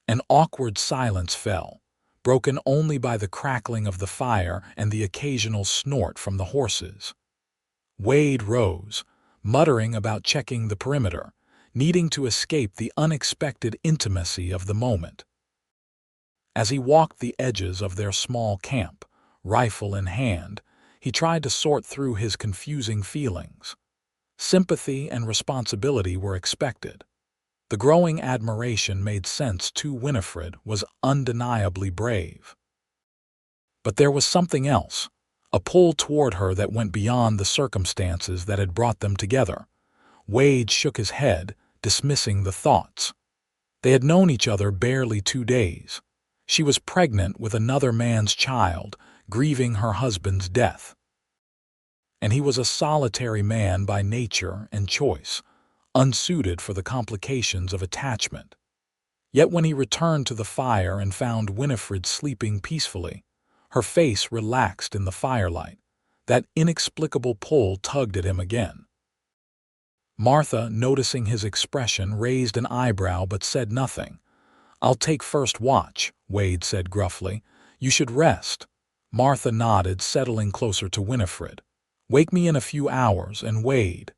An awkward silence fell, broken only by the crackling of the fire and the occasional snort from the horses. Wade rose, muttering about checking the perimeter, needing to escape the unexpected intimacy of the moment. As he walked the edges of their small camp, rifle in hand, he tried to sort through his confusing feelings. Sympathy and responsibility were expected. The growing admiration made sense too. Winifred was undeniably brave. But there was something else, a pull toward her that went beyond the circumstances that had brought them together. Wade shook his head, dismissing the thoughts. They had known each other barely 2 days. She was pregnant with another man's child, grieving her husband's death. And he was a solitary man by nature and choice, unsuited for the complications of attachment. Yet when he returned to the fire and found Winifred sleeping peacefully, her face relaxed in the firelight, that inexplicable pull tugged at him again. Martha, noticing his expression, raised an eyebrow but said nothing. "I'll take first watch," Wade said gruffly. "You should rest." Martha nodded, settling closer to Winifred. "Wake me in a few hours, and Wade."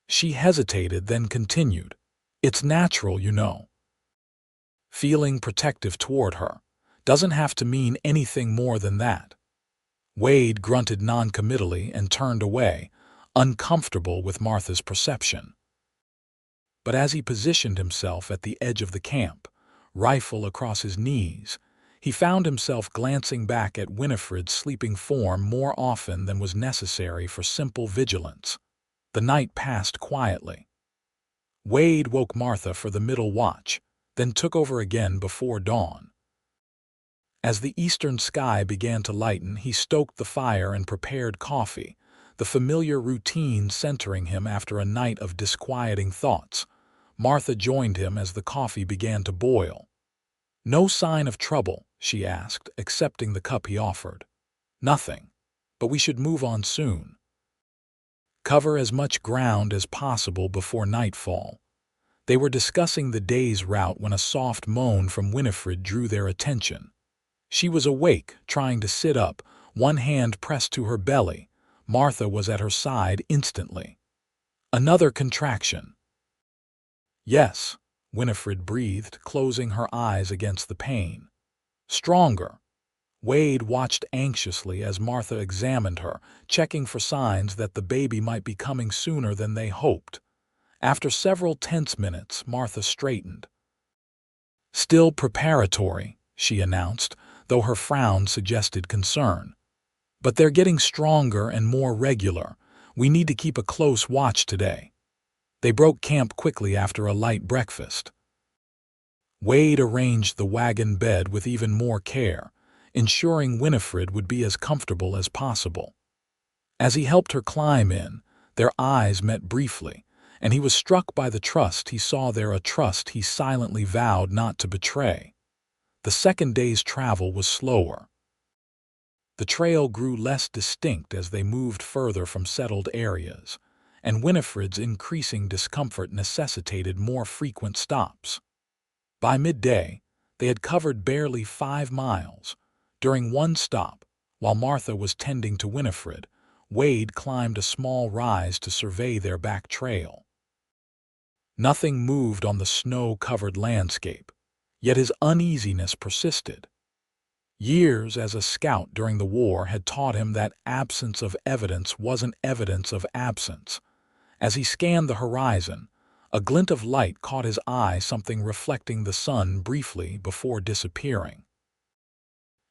She hesitated, then continued. "It's natural, you know." Feeling protective toward her doesn't have to mean anything more than that. Wade grunted noncommittally and turned away, uncomfortable with Martha's perception. But as he positioned himself at the edge of the camp, rifle across his knees, he found himself glancing back at Winifred's sleeping form more often than was necessary for simple vigilance. The night passed quietly. Wade woke Martha for the middle watch, then took over again before dawn. As the eastern sky began to lighten, he stoked the fire and prepared coffee, the familiar routine centering him after a night of disquieting thoughts. Martha joined him as the coffee began to boil. "No sign of trouble?" she asked, accepting the cup he offered. "Nothing. But we should move on soon. Cover as much ground as possible before nightfall." They were discussing the day's route when a soft moan from Winifred drew their attention. She was awake, trying to sit up, one hand pressed to her belly. Martha was at her side instantly. "Another contraction." "Yes," Winifred breathed, closing her eyes against the pain. "Stronger." Wade watched anxiously as Martha examined her, checking for signs that the baby might be coming sooner than they hoped. After several tense minutes, Martha straightened. "Still preparatory," she announced, though her frown suggested concern. "But they're getting stronger and more regular. We need to keep a close watch today." They broke camp quickly after a light breakfast. Wade arranged the wagon bed with even more care, ensuring Winifred would be as comfortable as possible. As he helped her climb in, their eyes met briefly, and he was struck by the trust he saw there, a trust he silently vowed not to betray. The second day's travel was slower. The trail grew less distinct as they moved further from settled areas, and Winifred's increasing discomfort necessitated more frequent stops. By midday, they had covered barely 5 miles. During one stop, while Martha was tending to Winifred, Wade climbed a small rise to survey their back trail. Nothing moved on the snow-covered landscape, yet his uneasiness persisted. Years as a scout during the war had taught him that absence of evidence wasn't evidence of absence. As he scanned the horizon, a glint of light caught his eye, something reflecting the sun briefly before disappearing.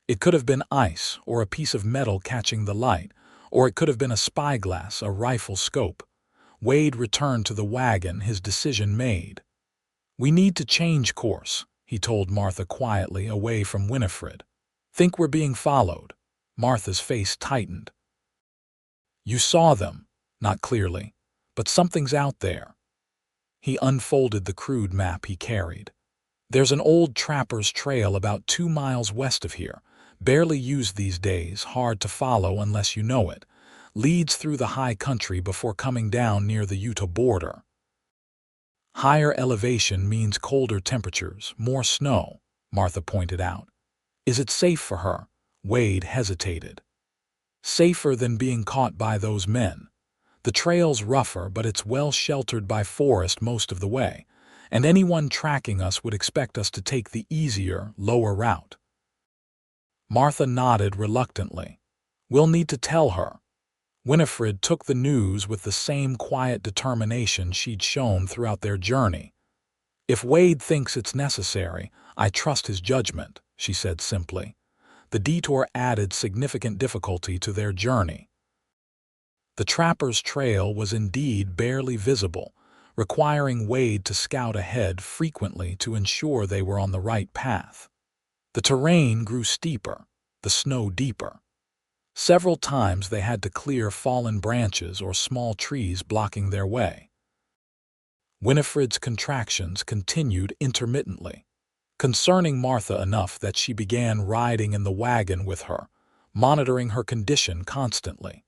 It could have been ice or a piece of metal catching the light, or it could have been a spyglass, a rifle scope. Wade returned to the wagon, his decision made. "We need to change course," he told Martha quietly, away from Winifred. "Think we're being followed?" Martha's face tightened. You saw them, not clearly, but something's out there. He unfolded the crude map he carried. There's an old trapper's trail about 2 miles west of here, barely used these days, hard to follow unless you know it. Leads through the high country before coming down near the Utah border. Higher elevation means colder temperatures, more snow, Martha pointed out. Is it safe for her? Wade hesitated. Safer than being caught by those men. The trail's rougher, but it's well sheltered by forest most of the way, and anyone tracking us would expect us to take the easier, lower route. Martha nodded reluctantly. We'll need to tell her. Winifred took the news with the same quiet determination she'd shown throughout their journey. If Wade thinks it's necessary, I trust his judgment, she said simply. The detour added significant difficulty to their journey. The trapper's trail was indeed barely visible, requiring Wade to scout ahead frequently to ensure they were on the right path. The terrain grew steeper, the snow deeper. Several times they had to clear fallen branches or small trees blocking their way. Winifred's contractions continued intermittently, concerning Martha enough that she began riding in the wagon with her, monitoring her condition constantly.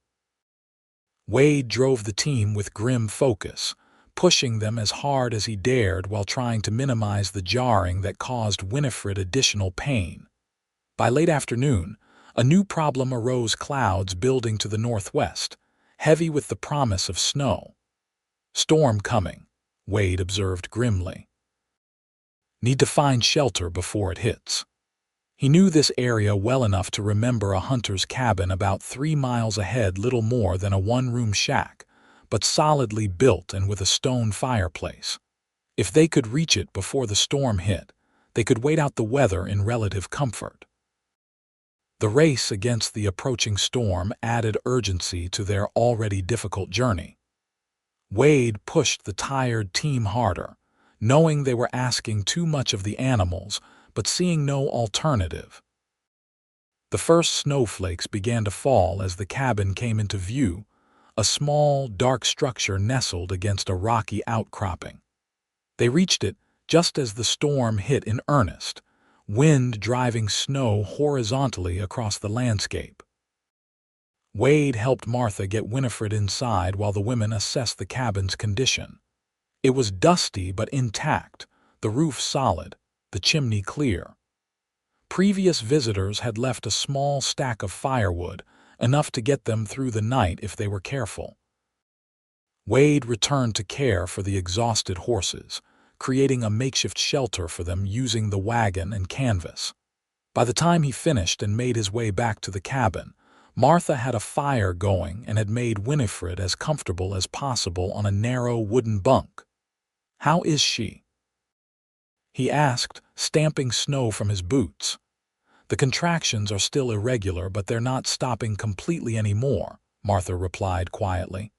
Wade drove the team with grim focus, pushing them as hard as he dared while trying to minimize the jarring that caused Winifred additional pain. By late afternoon, a new problem arose: clouds building to the northwest, heavy with the promise of snow. Storm coming, Wade observed grimly. Need to find shelter before it hits. He knew this area well enough to remember a hunter's cabin about 3 miles ahead, little more than a one-room shack, but solidly built and with a stone fireplace. If they could reach it before the storm hit, they could wait out the weather in relative comfort. The race against the approaching storm added urgency to their already difficult journey. Wade pushed the tired team harder, knowing they were asking too much of the animals, but seeing no alternative. The first snowflakes began to fall as the cabin came into view, a small, dark structure nestled against a rocky outcropping. They reached it just as the storm hit in earnest, wind driving snow horizontally across the landscape. Wade helped Martha get Winifred inside while the women assessed the cabin's condition. It was dusty but intact, the roof solid, the chimney clear. Previous visitors had left a small stack of firewood, enough to get them through the night if they were careful. Wade returned to care for the exhausted horses, creating a makeshift shelter for them using the wagon and canvas. By the time he finished and made his way back to the cabin, Martha had a fire going and had made Winifred as comfortable as possible on a narrow wooden bunk. "How is she?" he asked, stamping snow from his boots. "The contractions are still irregular, but they're not stopping completely anymore," Martha replied quietly.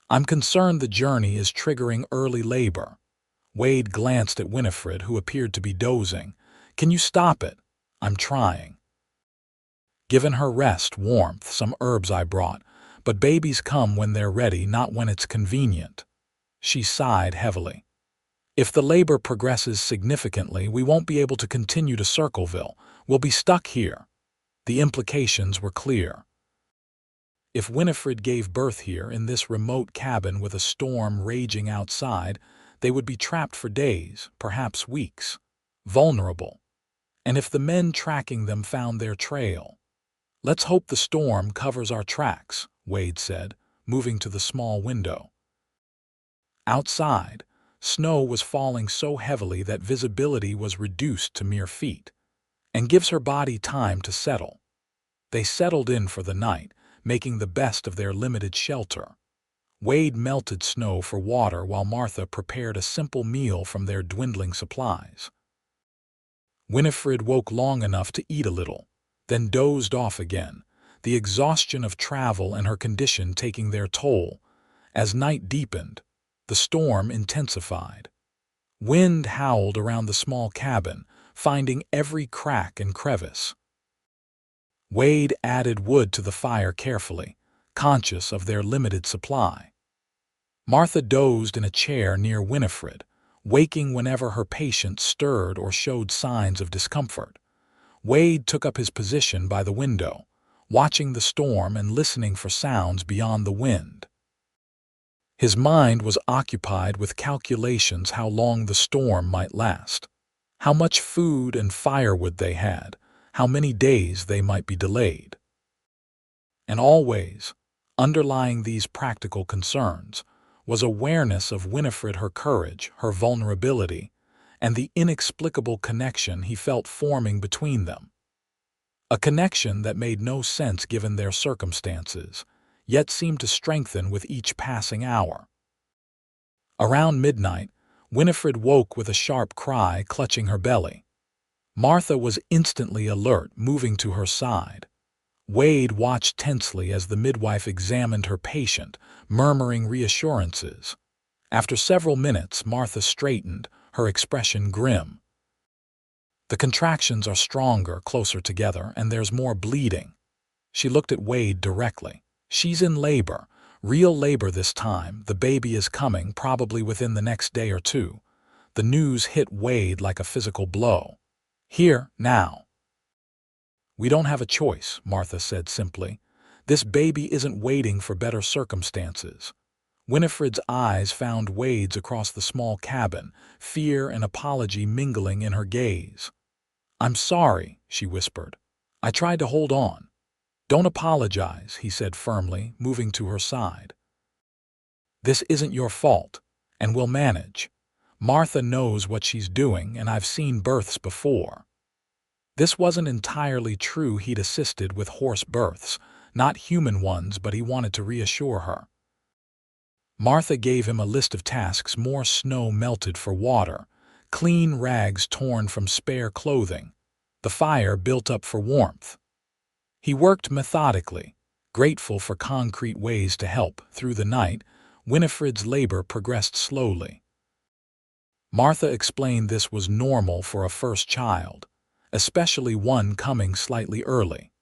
"I'm concerned the journey is triggering early labor." Wade glanced at Winifred, who appeared to be dozing. "Can you stop it?" "I'm trying." "Given her rest, warmth, some herbs I brought, but babies come when they're ready, not when it's convenient." She sighed heavily. "If the labor progresses significantly, we won't be able to continue to Circleville. We'll be stuck here." The implications were clear. If Winifred gave birth here in this remote cabin with a storm raging outside, they would be trapped for days, perhaps weeks, vulnerable. And if the men tracking them found their trail? "Let's hope the storm covers our tracks," Wade said, moving to the small window. Outside, snow was falling so heavily that visibility was reduced to mere feet, and gives her body time to settle. They settled in for the night, making the best of their limited shelter. Wade melted snow for water while Martha prepared a simple meal from their dwindling supplies. Winifred woke long enough to eat a little, then dozed off again, the exhaustion of travel and her condition taking their toll. As night deepened, the storm intensified. Wind howled around the small cabin, finding every crack and crevice. Wade added wood to the fire carefully, conscious of their limited supply. Martha dozed in a chair near Winifred, waking whenever her patient stirred or showed signs of discomfort. Wade took up his position by the window, watching the storm and listening for sounds beyond the wind. His mind was occupied with calculations how long the storm might last, how much food and firewood they had, how many days they might be delayed. And always, underlying these practical concerns, was awareness of Winifred, her courage, her vulnerability, and the inexplicable connection he felt forming between them. A connection that made no sense given their circumstances, yet seemed to strengthen with each passing hour. Around midnight, Winifred woke with a sharp cry, clutching her belly. Martha was instantly alert, moving to her side. Wade watched tensely as the midwife examined her patient, murmuring reassurances. After several minutes, Martha straightened, her expression grim. "The contractions are stronger, closer together, and there's more bleeding." She looked at Wade directly. "She's in labor. Real labor this time. The baby is coming, probably within the next day or two." The news hit Wade like a physical blow. "Here, now." "We don't have a choice," Martha said simply. "This baby isn't waiting for better circumstances." Winifred's eyes found Wade's across the small cabin, fear and apology mingling in her gaze. "I'm sorry," she whispered. "I tried to hold on." "Don't apologize," he said firmly, moving to her side. "This isn't your fault, and we'll manage. Martha knows what she's doing, and I've seen births before." This wasn't entirely true. He'd assisted with horse births, not human ones, but he wanted to reassure her. Martha gave him a list of tasks: more snow melted for water, clean rags torn from spare clothing, the fire built up for warmth. He worked methodically, grateful for concrete ways to help. Through the night, Winifred's labor progressed slowly. Martha explained this was normal for a first child, especially one coming slightly early.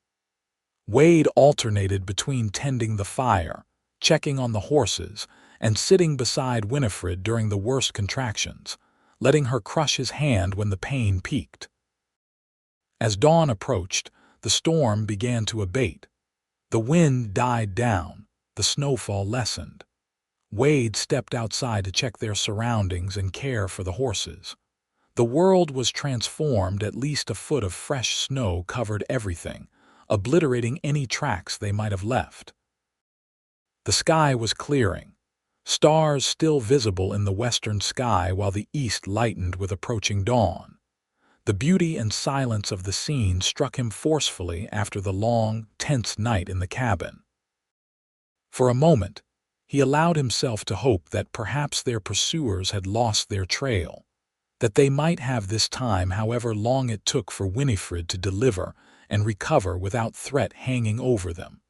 Wade alternated between tending the fire, checking on the horses, and sitting beside Winifred during the worst contractions, letting her crush his hand when the pain peaked. As dawn approached, the storm began to abate. The wind died down, the snowfall lessened. Wade stepped outside to check their surroundings and care for the horses. The world was transformed. At least a foot of fresh snow covered everything, obliterating any tracks they might have left. The sky was clearing, stars still visible in the western sky while the east lightened with approaching dawn. The beauty and silence of the scene struck him forcefully after the long, tense night in the cabin. For a moment, he allowed himself to hope that perhaps their pursuers had lost their trail, that they might have this time, however long it took for Winifred to deliver and recover without threat hanging over them.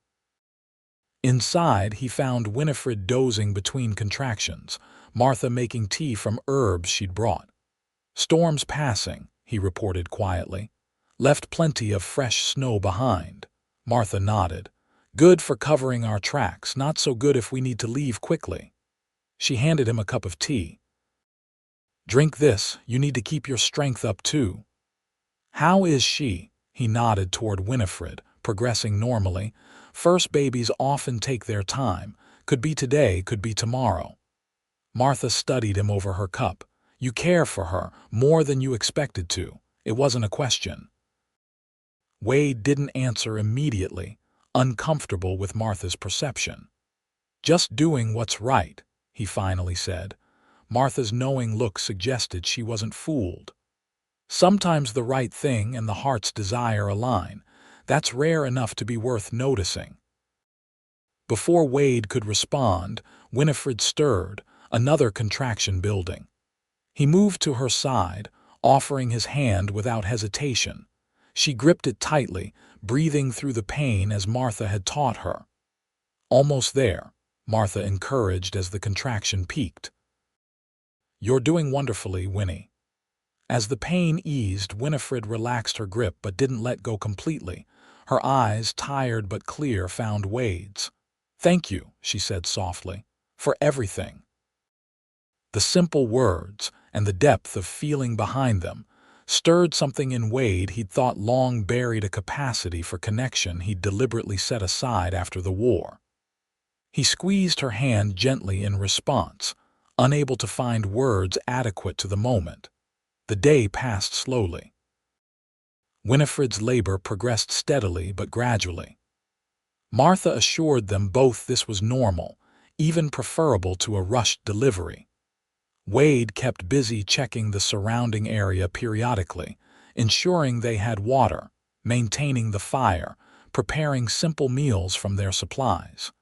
Inside, he found Winifred dozing between contractions, Martha making tea from herbs she'd brought. "Storm's passing," he reported quietly. "Left plenty of fresh snow behind." Martha nodded. "Good for covering our tracks, not so good if we need to leave quickly." She handed him a cup of tea. "Drink this, you need to keep your strength up too." "How is she?" He nodded toward Winifred, progressing normally. "First babies often take their time. Could be today, could be tomorrow." Martha studied him over her cup. "You care for her, more than you expected to. It wasn't a question." Wade didn't answer immediately, uncomfortable with Martha's perception. "Just doing what's right," he finally said. Martha's knowing look suggested she wasn't fooled. "Sometimes the right thing and the heart's desire align. That's rare enough to be worth noticing." Before Wade could respond, Winifred stirred, another contraction building. He moved to her side, offering his hand without hesitation. She gripped it tightly, breathing through the pain as Martha had taught her. "Almost there," Martha encouraged as the contraction peaked. "You're doing wonderfully, Winnie." As the pain eased, Winifred relaxed her grip but didn't let go completely. Her eyes, tired but clear, found Wade's. "Thank you," she said softly, "for everything." The simple words, and the depth of feeling behind them, stirred something in Wade he'd thought long buried, a capacity for connection he'd deliberately set aside after the war. He squeezed her hand gently in response, unable to find words adequate to the moment. The day passed slowly. Winifred's labor progressed steadily but gradually. Martha assured them both this was normal, even preferable to a rushed delivery. Wade kept busy checking the surrounding area periodically, ensuring they had water, maintaining the fire, preparing simple meals from their supplies.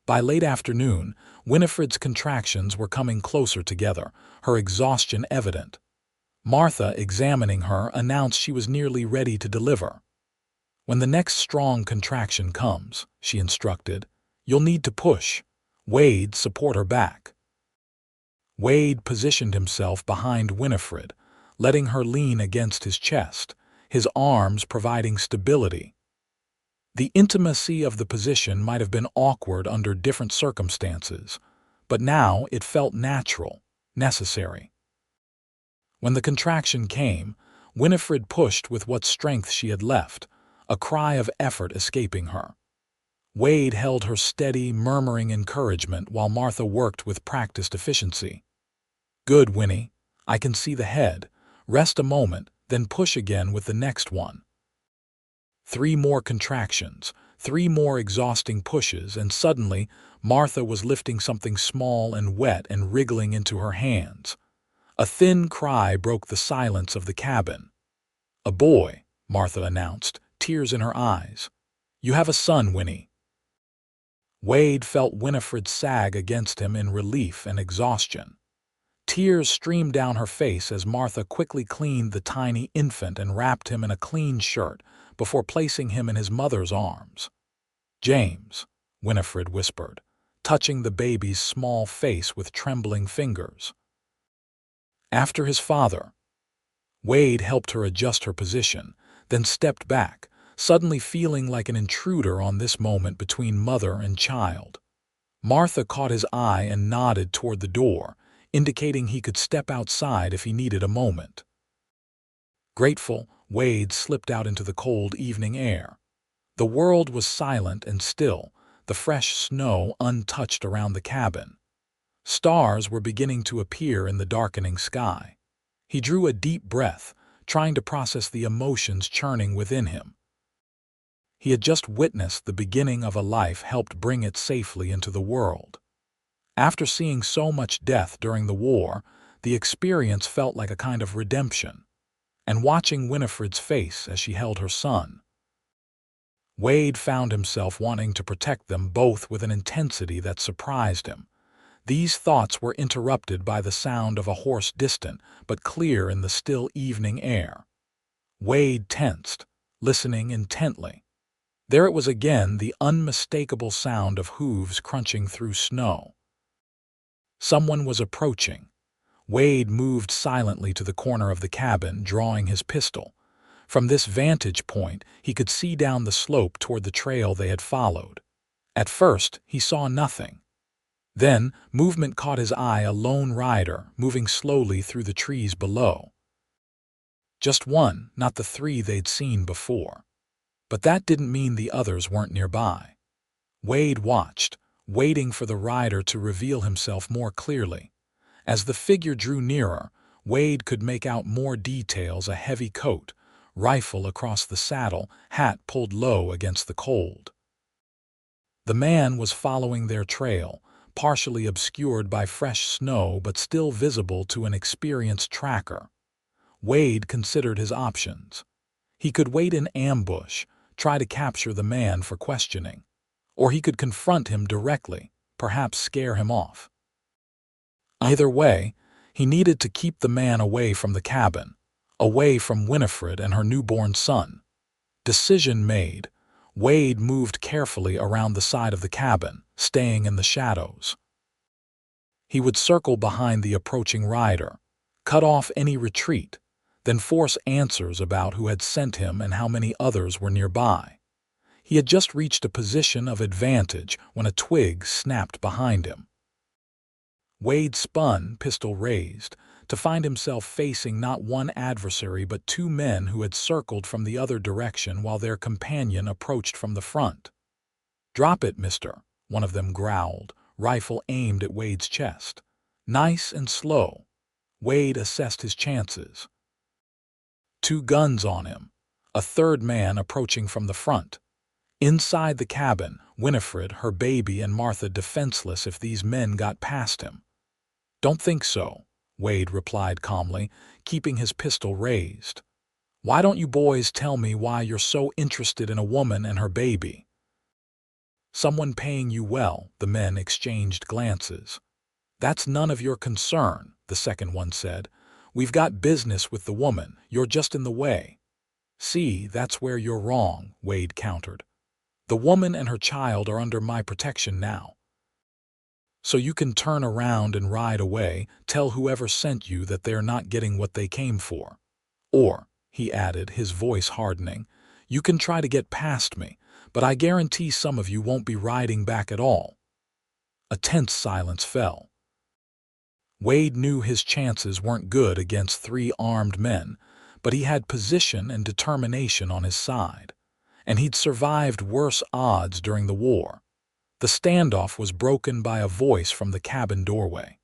By late afternoon, Winifred's contractions were coming closer together, her exhaustion evident. Martha, examining her, announced she was nearly ready to deliver. "When the next strong contraction comes," she instructed, "you'll need to push. Wade, support her back." Wade positioned himself behind Winifred, letting her lean against his chest, his arms providing stability. The intimacy of the position might have been awkward under different circumstances, but now it felt natural, necessary. When the contraction came, Winifred pushed with what strength she had left, a cry of effort escaping her. Wade held her steady, murmuring encouragement while Martha worked with practiced efficiency. "Good, Winnie. I can see the head. Rest a moment, then push again with the next one." 3 more contractions, 3 more exhausting pushes, and suddenly Martha was lifting something small and wet and wriggling into her hands. A thin cry broke the silence of the cabin. "A boy," Martha announced, tears in her eyes. "You have a son, Winnie." Wade felt Winifred sag against him in relief and exhaustion. Tears streamed down her face as Martha quickly cleaned the tiny infant and wrapped him in a clean shirt before placing him in his mother's arms. "James," Winifred whispered, touching the baby's small face with trembling fingers. "After his father." Wade helped her adjust her position, then stepped back, suddenly feeling like an intruder on this moment between mother and child. Martha caught his eye and nodded toward the door, indicating he could step outside if he needed a moment. Grateful, Wade slipped out into the cold evening air. The world was silent and still, the fresh snow untouched around the cabin. Stars were beginning to appear in the darkening sky. He drew a deep breath, trying to process the emotions churning within him. He had just witnessed the beginning of a life, helped bring it safely into the world. After seeing so much death during the war, the experience felt like a kind of redemption. And watching Winifred's face as she held her son, Wade found himself wanting to protect them both with an intensity that surprised him. These thoughts were interrupted by the sound of a horse, distant but clear in the still evening air. Wade tensed, listening intently. There it was again, the unmistakable sound of hooves crunching through snow. Someone was approaching. Wade moved silently to the corner of the cabin, drawing his pistol. From this vantage point, he could see down the slope toward the trail they had followed. At first, he saw nothing. Then, movement caught his eye, a lone rider moving slowly through the trees below. Just one, not the 3 they'd seen before. But that didn't mean the others weren't nearby. Wade watched, waiting for the rider to reveal himself more clearly. As the figure drew nearer, Wade could make out more details: a heavy coat, rifle across the saddle, hat pulled low against the cold. The man was following their trail, partially obscured by fresh snow but still visible to an experienced tracker. Wade considered his options. He could wait in ambush, try to capture the man for questioning. Or he could confront him directly, perhaps scare him off. Either way, he needed to keep the man away from the cabin, away from Winifred and her newborn son. Decision made, Wade moved carefully around the side of the cabin, staying in the shadows. He would circle behind the approaching rider, cut off any retreat, then force answers about who had sent him and how many others were nearby. He had just reached a position of advantage when a twig snapped behind him. Wade spun, pistol raised, to find himself facing not one adversary but two men who had circled from the other direction while their companion approached from the front. "Drop it, mister," one of them growled, rifle aimed at Wade's chest. Nice and slow. Wade assessed his chances. Two guns on him. A third man approaching from the front. Inside the cabin, Winifred, her baby, and Martha defenseless if these men got past him. "Don't think so," Wade replied calmly, keeping his pistol raised. "Why don't you boys tell me why you're so interested in a woman and her baby?" "Someone paying you well," the men exchanged glances. "That's none of your concern," the second one said. "We've got business with the woman, you're just in the way." "See, that's where you're wrong," Wade countered. "The woman and her child are under my protection now. So you can turn around and ride away, tell whoever sent you that they're not getting what they came for. Or," he added, his voice hardening, "you can try to get past me, but I guarantee some of you won't be riding back at all." A tense silence fell. Wade knew his chances weren't good against three armed men, but he had position and determination on his side, and he'd survived worse odds during the war. The standoff was broken by a voice from the cabin doorway.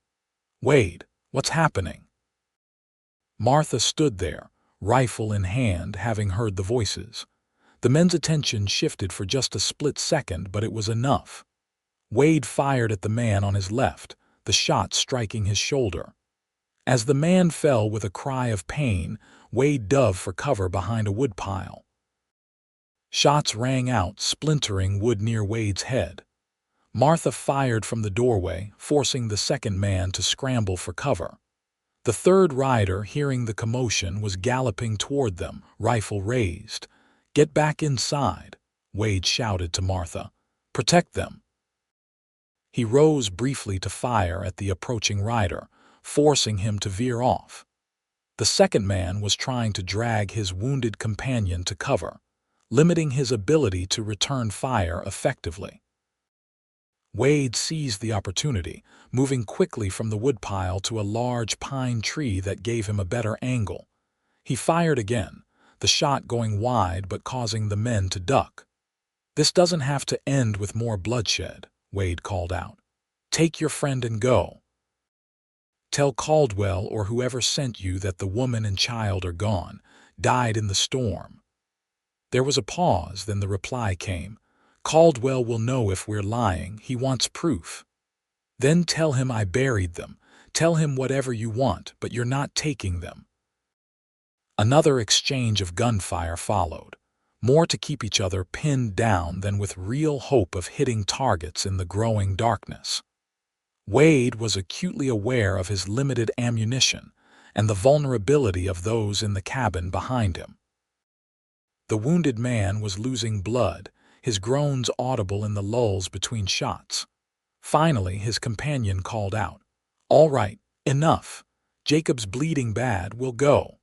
"Wade, what's happening?" Martha stood there, rifle in hand, having heard the voices. The men's attention shifted for just a split second, but it was enough. Wade fired at the man on his left, the shot striking his shoulder. As the man fell with a cry of pain, Wade dove for cover behind a woodpile. Shots rang out, splintering wood near Wade's head. Martha fired from the doorway, forcing the second man to scramble for cover. The third rider, hearing the commotion, was galloping toward them, rifle raised. "Get back inside," Wade shouted to Martha. "Protect them." He rose briefly to fire at the approaching rider, forcing him to veer off. The second man was trying to drag his wounded companion to cover, limiting his ability to return fire effectively. Wade seized the opportunity, moving quickly from the woodpile to a large pine tree that gave him a better angle. He fired again, the shot going wide but causing the men to duck. "This doesn't have to end with more bloodshed," Wade called out. "Take your friend and go. Tell Caldwell or whoever sent you that the woman and child are gone, died in the storm." There was a pause, then the reply came. "Caldwell will know if we're lying, he wants proof." "Then tell him I buried them. Tell him whatever you want, but you're not taking them." Another exchange of gunfire followed, more to keep each other pinned down than with real hope of hitting targets in the growing darkness. Wade was acutely aware of his limited ammunition and the vulnerability of those in the cabin behind him. The wounded man was losing blood, his groans audible in the lulls between shots. Finally, his companion called out, "All right, enough. Jacob's bleeding bad, we'll go."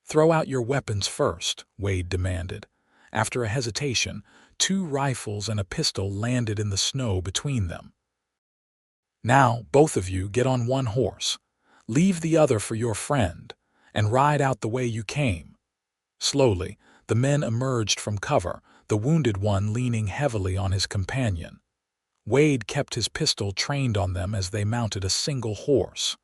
"Throw out your weapons first," Wade demanded. After a hesitation, 2 rifles and a pistol landed in the snow between them. "Now, both of you get on one horse. Leave the other for your friend, and ride out the way you came." Slowly, the men emerged from cover, the wounded one leaning heavily on his companion. Wade kept his pistol trained on them as they mounted a single horse.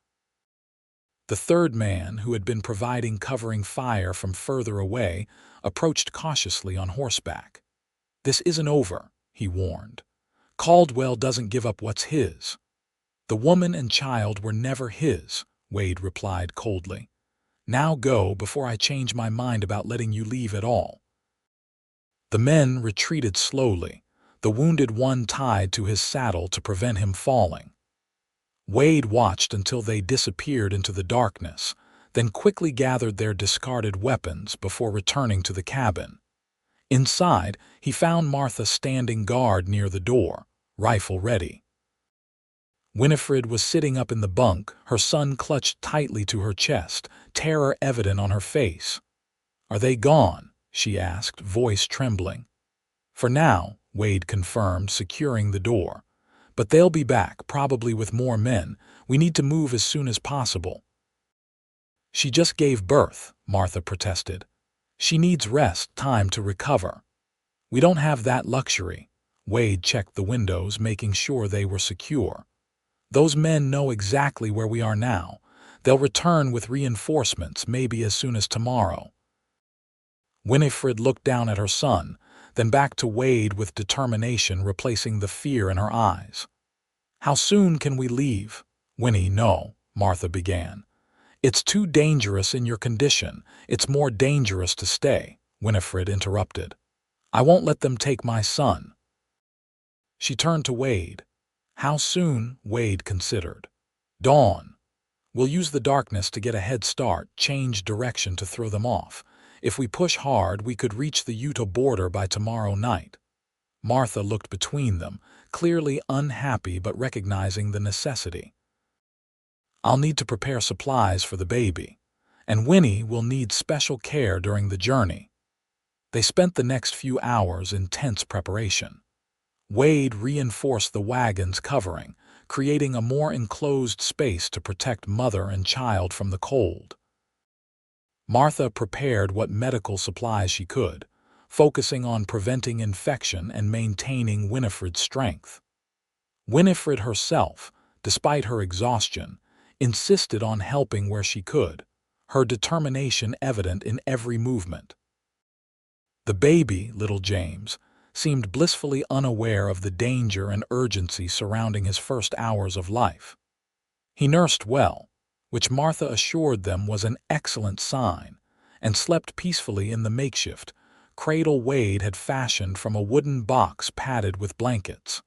The third man, who had been providing covering fire from further away, approached cautiously on horseback. "This isn't over," he warned. "Caldwell doesn't give up what's his." "The woman and child were never his," Wade replied coldly. "Now go before I change my mind about letting you leave at all." The men retreated slowly, the wounded one tied to his saddle to prevent him falling. Wade watched until they disappeared into the darkness, then quickly gathered their discarded weapons before returning to the cabin. Inside, he found Martha standing guard near the door, rifle ready. Winifred was sitting up in the bunk, her son clutched tightly to her chest, terror evident on her face. "Are they gone?" she asked, voice trembling. "For now," Wade confirmed, securing the door. "But they'll be back, probably with more men. We need to move as soon as possible." "She just gave birth," Martha protested. "She needs rest, time to recover." "We don't have that luxury." Wade checked the windows, making sure they were secure. "Those men know exactly where we are now. They'll return with reinforcements, maybe as soon as tomorrow." Winifred looked down at her son, then back to Wade with determination replacing the fear in her eyes. "How soon can we leave?" "Winnie, no," Martha began. "It's too dangerous in your condition. It's more dangerous to stay," Winifred interrupted. "I won't let them take my son." She turned to Wade. "How soon?" Wade considered. "Dawn. We'll use the darkness to get a head start, change direction to throw them off. If we push hard, we could reach the Utah border by tomorrow night." Martha looked between them, clearly unhappy but recognizing the necessity. "I'll need to prepare supplies for the baby, and Winnie will need special care during the journey." They spent the next few hours in tense preparation. Wade reinforced the wagon's covering, creating a more enclosed space to protect mother and child from the cold. Martha prepared what medical supplies she could, focusing on preventing infection and maintaining Winifred's strength. Winifred herself, despite her exhaustion, insisted on helping where she could, her determination evident in every movement. The baby, little James, seemed blissfully unaware of the danger and urgency surrounding his first hours of life. He nursed well, which Martha assured them was an excellent sign, and slept peacefully in the makeshift cradle Wade had fashioned from a wooden box padded with blankets.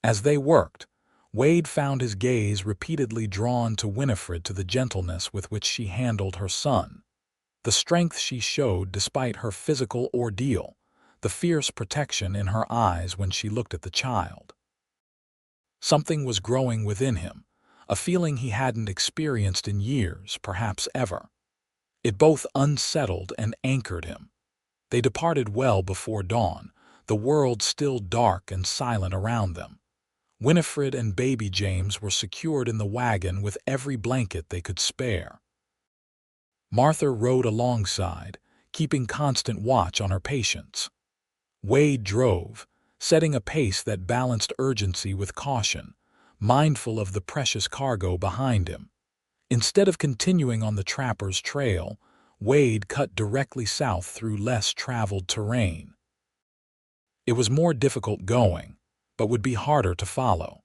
As they worked, Wade found his gaze repeatedly drawn to Winifred, to the gentleness with which she handled her son, the strength she showed despite her physical ordeal, the fierce protection in her eyes when she looked at the child. Something was growing within him, a feeling he hadn't experienced in years, perhaps ever. It both unsettled and anchored him. They departed well before dawn, the world still dark and silent around them. Winifred and baby James were secured in the wagon with every blanket they could spare. Martha rode alongside, keeping constant watch on her patients. Wade drove, setting a pace that balanced urgency with caution, mindful of the precious cargo behind him. Instead of continuing on the trapper's trail, Wade cut directly south through less traveled terrain. It was more difficult going, but would be harder to follow.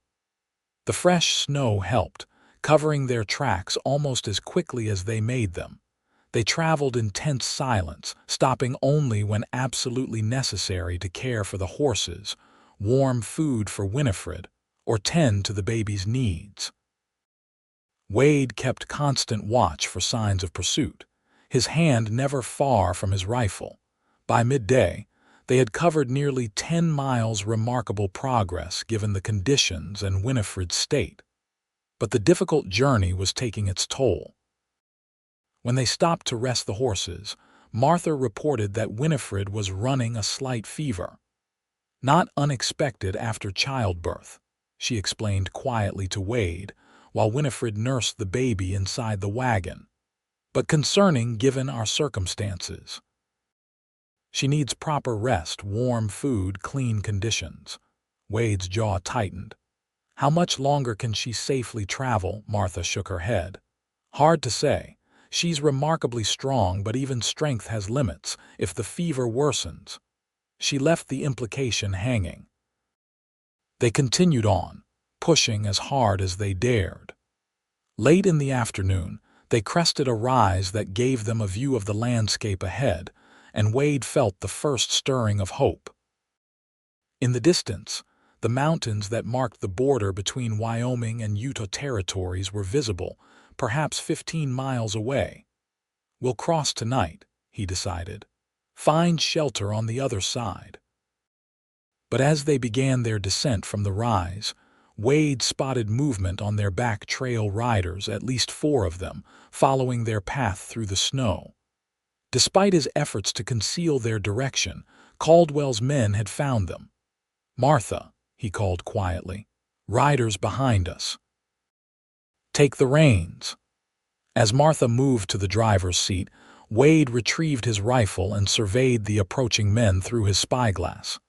The fresh snow helped, covering their tracks almost as quickly as they made them. They traveled in tense silence, stopping only when absolutely necessary to care for the horses, warm food for Winifred, or tend to the baby's needs. Wade kept constant watch for signs of pursuit, his hand never far from his rifle. By midday, they had covered nearly 10 miles, remarkable progress given the conditions and Winifred's state. But the difficult journey was taking its toll. When they stopped to rest the horses, Martha reported that Winifred was running a slight fever. "Not unexpected after childbirth," she explained quietly to Wade, while Winifred nursed the baby inside the wagon. "But concerning given our circumstances. She needs proper rest, warm food, clean conditions." Wade's jaw tightened. "How much longer can she safely travel?" Martha shook her head. "Hard to say. She's remarkably strong, but even strength has limits if the fever worsens." She left the implication hanging. They continued on, pushing as hard as they dared. Late in the afternoon, they crested a rise that gave them a view of the landscape ahead, and Wade felt the first stirring of hope. In the distance, the mountains that marked the border between Wyoming and Utah territories were visible, perhaps 15 miles away. "We'll cross tonight," he decided. "Find shelter on the other side." But as they began their descent from the rise, Wade spotted movement on their back trail riders, at least 4 of them, following their path through the snow. Despite his efforts to conceal their direction, Caldwell's men had found them. "Martha," he called quietly, "riders behind us. Take the reins." As Martha moved to the driver's seat, Wade retrieved his rifle and surveyed the approaching men through his spyglass.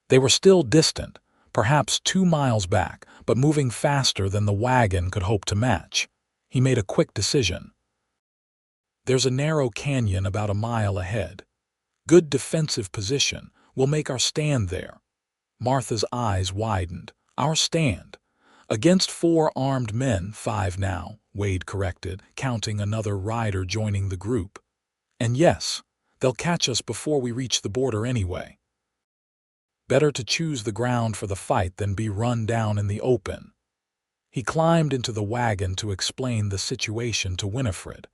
They were still distant, perhaps 2 miles back, but moving faster than the wagon could hope to match. He made a quick decision. "There's a narrow canyon about a mile ahead. Good defensive position. We'll make our stand there." Martha's eyes widened. "Our stand? Against 4 armed men, 5 now," Wade corrected, counting another rider joining the group. "And yes, they'll catch us before we reach the border anyway. Better to choose the ground for the fight than be run down in the open." He climbed into the wagon to explain the situation to Winifred.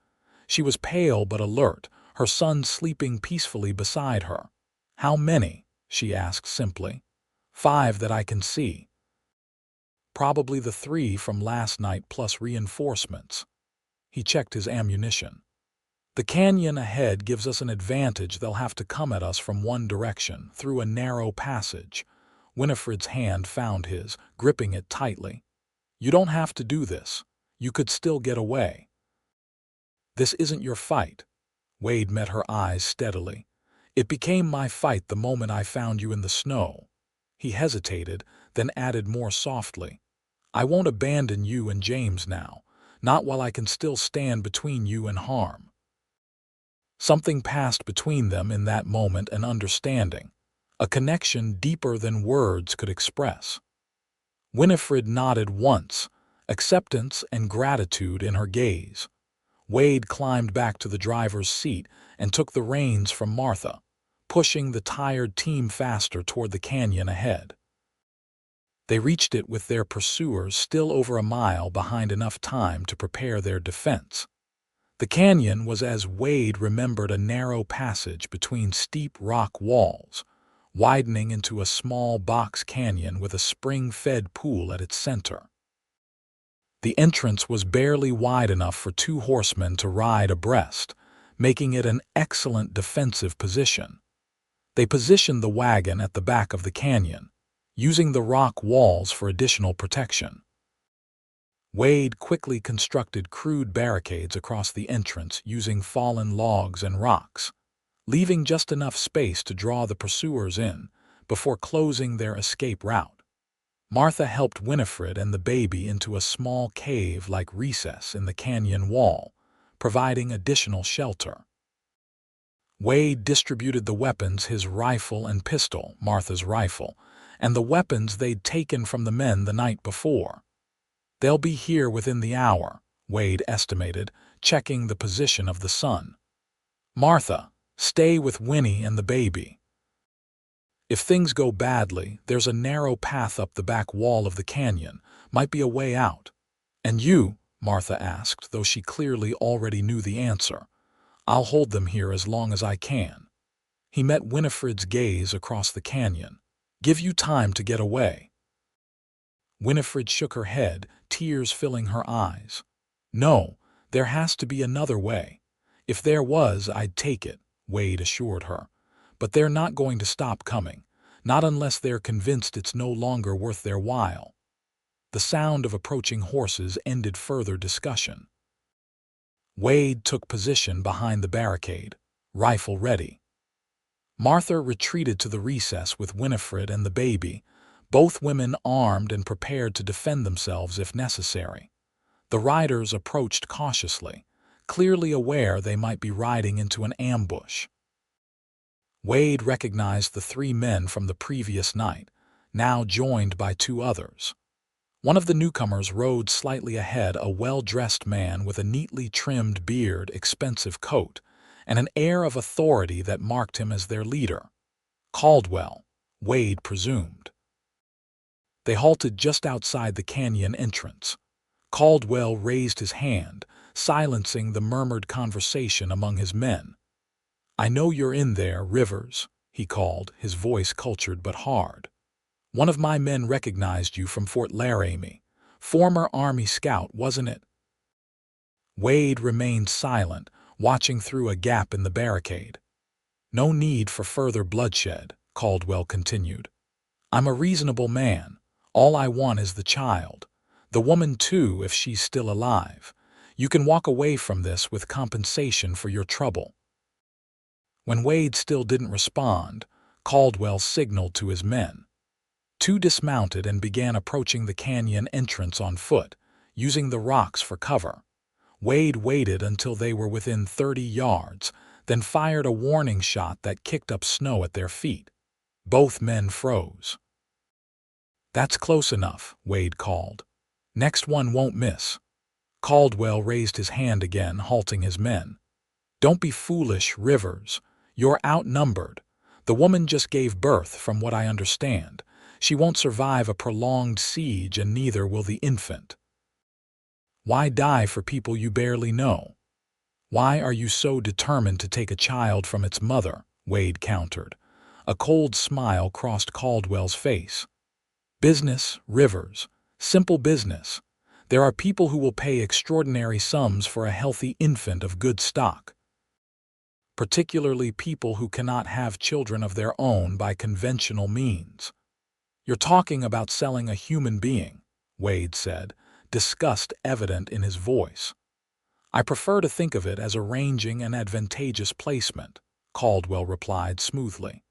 She was pale but alert, her son sleeping peacefully beside her. "How many?" she asked simply. "5 that I can see. Probably the 3 from last night plus reinforcements." He checked his ammunition. "The canyon ahead gives us an advantage. They'll have to come at us from one direction, through a narrow passage." Winifred's hand found his, gripping it tightly. "You don't have to do this. You could still get away." "This isn't your fight." Wade met her eyes steadily. "It became my fight the moment I found you in the snow." He hesitated, then added more softly, "I won't abandon you and James now, not while I can still stand between you and harm." Something passed between them in that moment, an understanding, a connection deeper than words could express. Winifred nodded once, acceptance and gratitude in her gaze. Wade climbed back to the driver's seat and took the reins from Martha, pushing the tired team faster toward the canyon ahead. They reached it with their pursuers still over a mile behind, enough time to prepare their defense. The canyon was, as Wade remembered, a narrow passage between steep rock walls, widening into a small box canyon with a spring-fed pool at its center. The entrance was barely wide enough for 2 horsemen to ride abreast, making it an excellent defensive position. They positioned the wagon at the back of the canyon, using the rock walls for additional protection. Wade quickly constructed crude barricades across the entrance using fallen logs and rocks, leaving just enough space to draw the pursuers in before closing their escape route. Martha helped Winifred and the baby into a small cave-like recess in the canyon wall, providing additional shelter. Wade distributed the weapons, his rifle and pistol, Martha's rifle, and the weapons they'd taken from the men the night before. "They'll be here within the hour," Wade estimated, checking the position of the sun. "Martha, stay with Winnie and the baby. If things go badly, there's a narrow path up the back wall of the canyon. Might be a way out." "And you?" Martha asked, though she clearly already knew the answer. "I'll hold them here as long as I can." He met Winifred's gaze across the canyon. "Give you time to get away?" Winifred shook her head, tears filling her eyes. "No, there has to be another way. If there was, I'd take it," Wade assured her. "But they're not going to stop coming, not unless they're convinced it's no longer worth their while." The sound of approaching horses ended further discussion. Wade took position behind the barricade, rifle ready. Martha retreated to the recess with Winifred and the baby, both women armed and prepared to defend themselves if necessary. The riders approached cautiously, clearly aware they might be riding into an ambush. Wade recognized the 3 men from the previous night, now joined by 2 others. One of the newcomers rode slightly ahead, a well-dressed man with a neatly trimmed beard, expensive coat, and an air of authority that marked him as their leader. Caldwell, Wade presumed. They halted just outside the canyon entrance. Caldwell raised his hand, silencing the murmured conversation among his men. "I know you're in there, Rivers," he called, his voice cultured but hard. One of my men recognized you from Fort Laramie. Former Army scout, wasn't it? Wade remained silent, watching through a gap in the barricade. No need for further bloodshed, Caldwell continued. I'm a reasonable man. All I want is the child. The woman too, if she's still alive. You can walk away from this with compensation for your trouble. When Wade still didn't respond, Caldwell signaled to his men. Two dismounted and began approaching the canyon entrance on foot, using the rocks for cover. Wade waited until they were within 30 yards, then fired a warning shot that kicked up snow at their feet. Both men froze. That's close enough, Wade called. Next one won't miss. Caldwell raised his hand again, halting his men. Don't be foolish, Rivers. You're outnumbered. The woman just gave birth, from what I understand. She won't survive a prolonged siege, and neither will the infant. Why die for people you barely know? Why are you so determined to take a child from its mother? Wade countered. A cold smile crossed Caldwell's face. Business, Rivers. Simple business. There are people who will pay extraordinary sums for a healthy infant of good stock. Particularly people who cannot have children of their own by conventional means. You're talking about selling a human being, Wade said, disgust evident in his voice. I prefer to think of it as arranging an advantageous placement, Caldwell replied smoothly.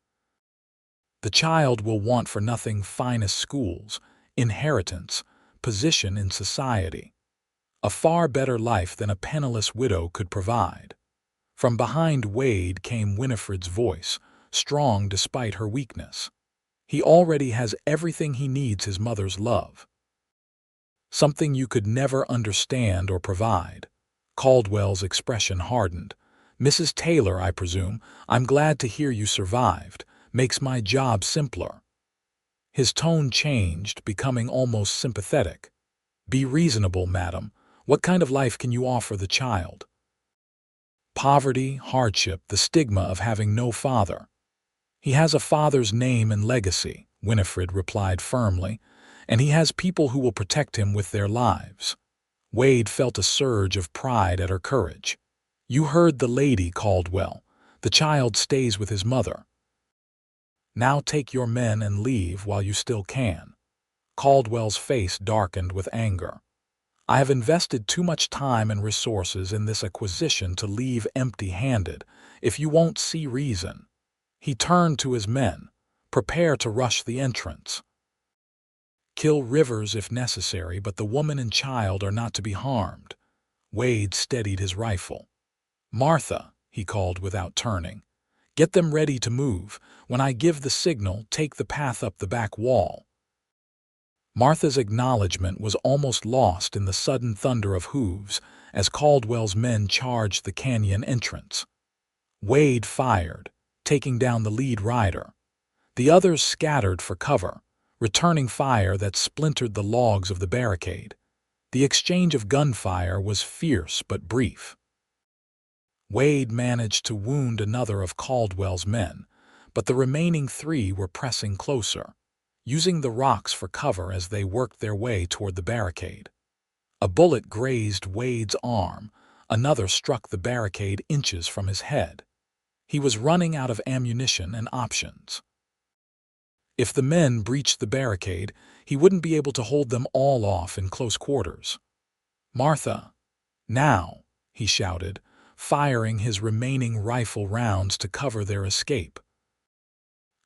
The child will want for nothing finest schools, inheritance, position in society. A far better life than a penniless widow could provide. From behind Wade came Winifred's voice, strong despite her weakness. He already has everything he needs: his mother's love. Something you could never understand or provide. Caldwell's expression hardened. Mrs. Taylor, I presume. I'm glad to hear you survived. Makes my job simpler. His tone changed, becoming almost sympathetic. Be reasonable, madam. What kind of life can you offer the child? Poverty, hardship, the stigma of having no father. He has a father's name and legacy, Winifred replied firmly, and he has people who will protect him with their lives. Wade felt a surge of pride at her courage. You heard the lady, Caldwell. The child stays with his mother. Now take your men and leave while you still can. Caldwell's face darkened with anger. I have invested too much time and resources in this acquisition to leave empty-handed, if you won't see reason. He turned to his men. Prepare to rush the entrance. Kill Rivers if necessary, but the woman and child are not to be harmed. Wade steadied his rifle. Martha, he called without turning. Get them ready to move. When I give the signal, take the path up the back wall. Martha's acknowledgment was almost lost in the sudden thunder of hooves as Caldwell's men charged the canyon entrance. Wade fired, taking down the lead rider. The others scattered for cover, returning fire that splintered the logs of the barricade. The exchange of gunfire was fierce but brief. Wade managed to wound another of Caldwell's men, but the remaining three were pressing closer, using the rocks for cover as they worked their way toward the barricade. A bullet grazed Wade's arm, another struck the barricade inches from his head. He was running out of ammunition and options. If the men breached the barricade, he wouldn't be able to hold them all off in close quarters. Martha, now, he shouted, firing his remaining rifle rounds to cover their escape.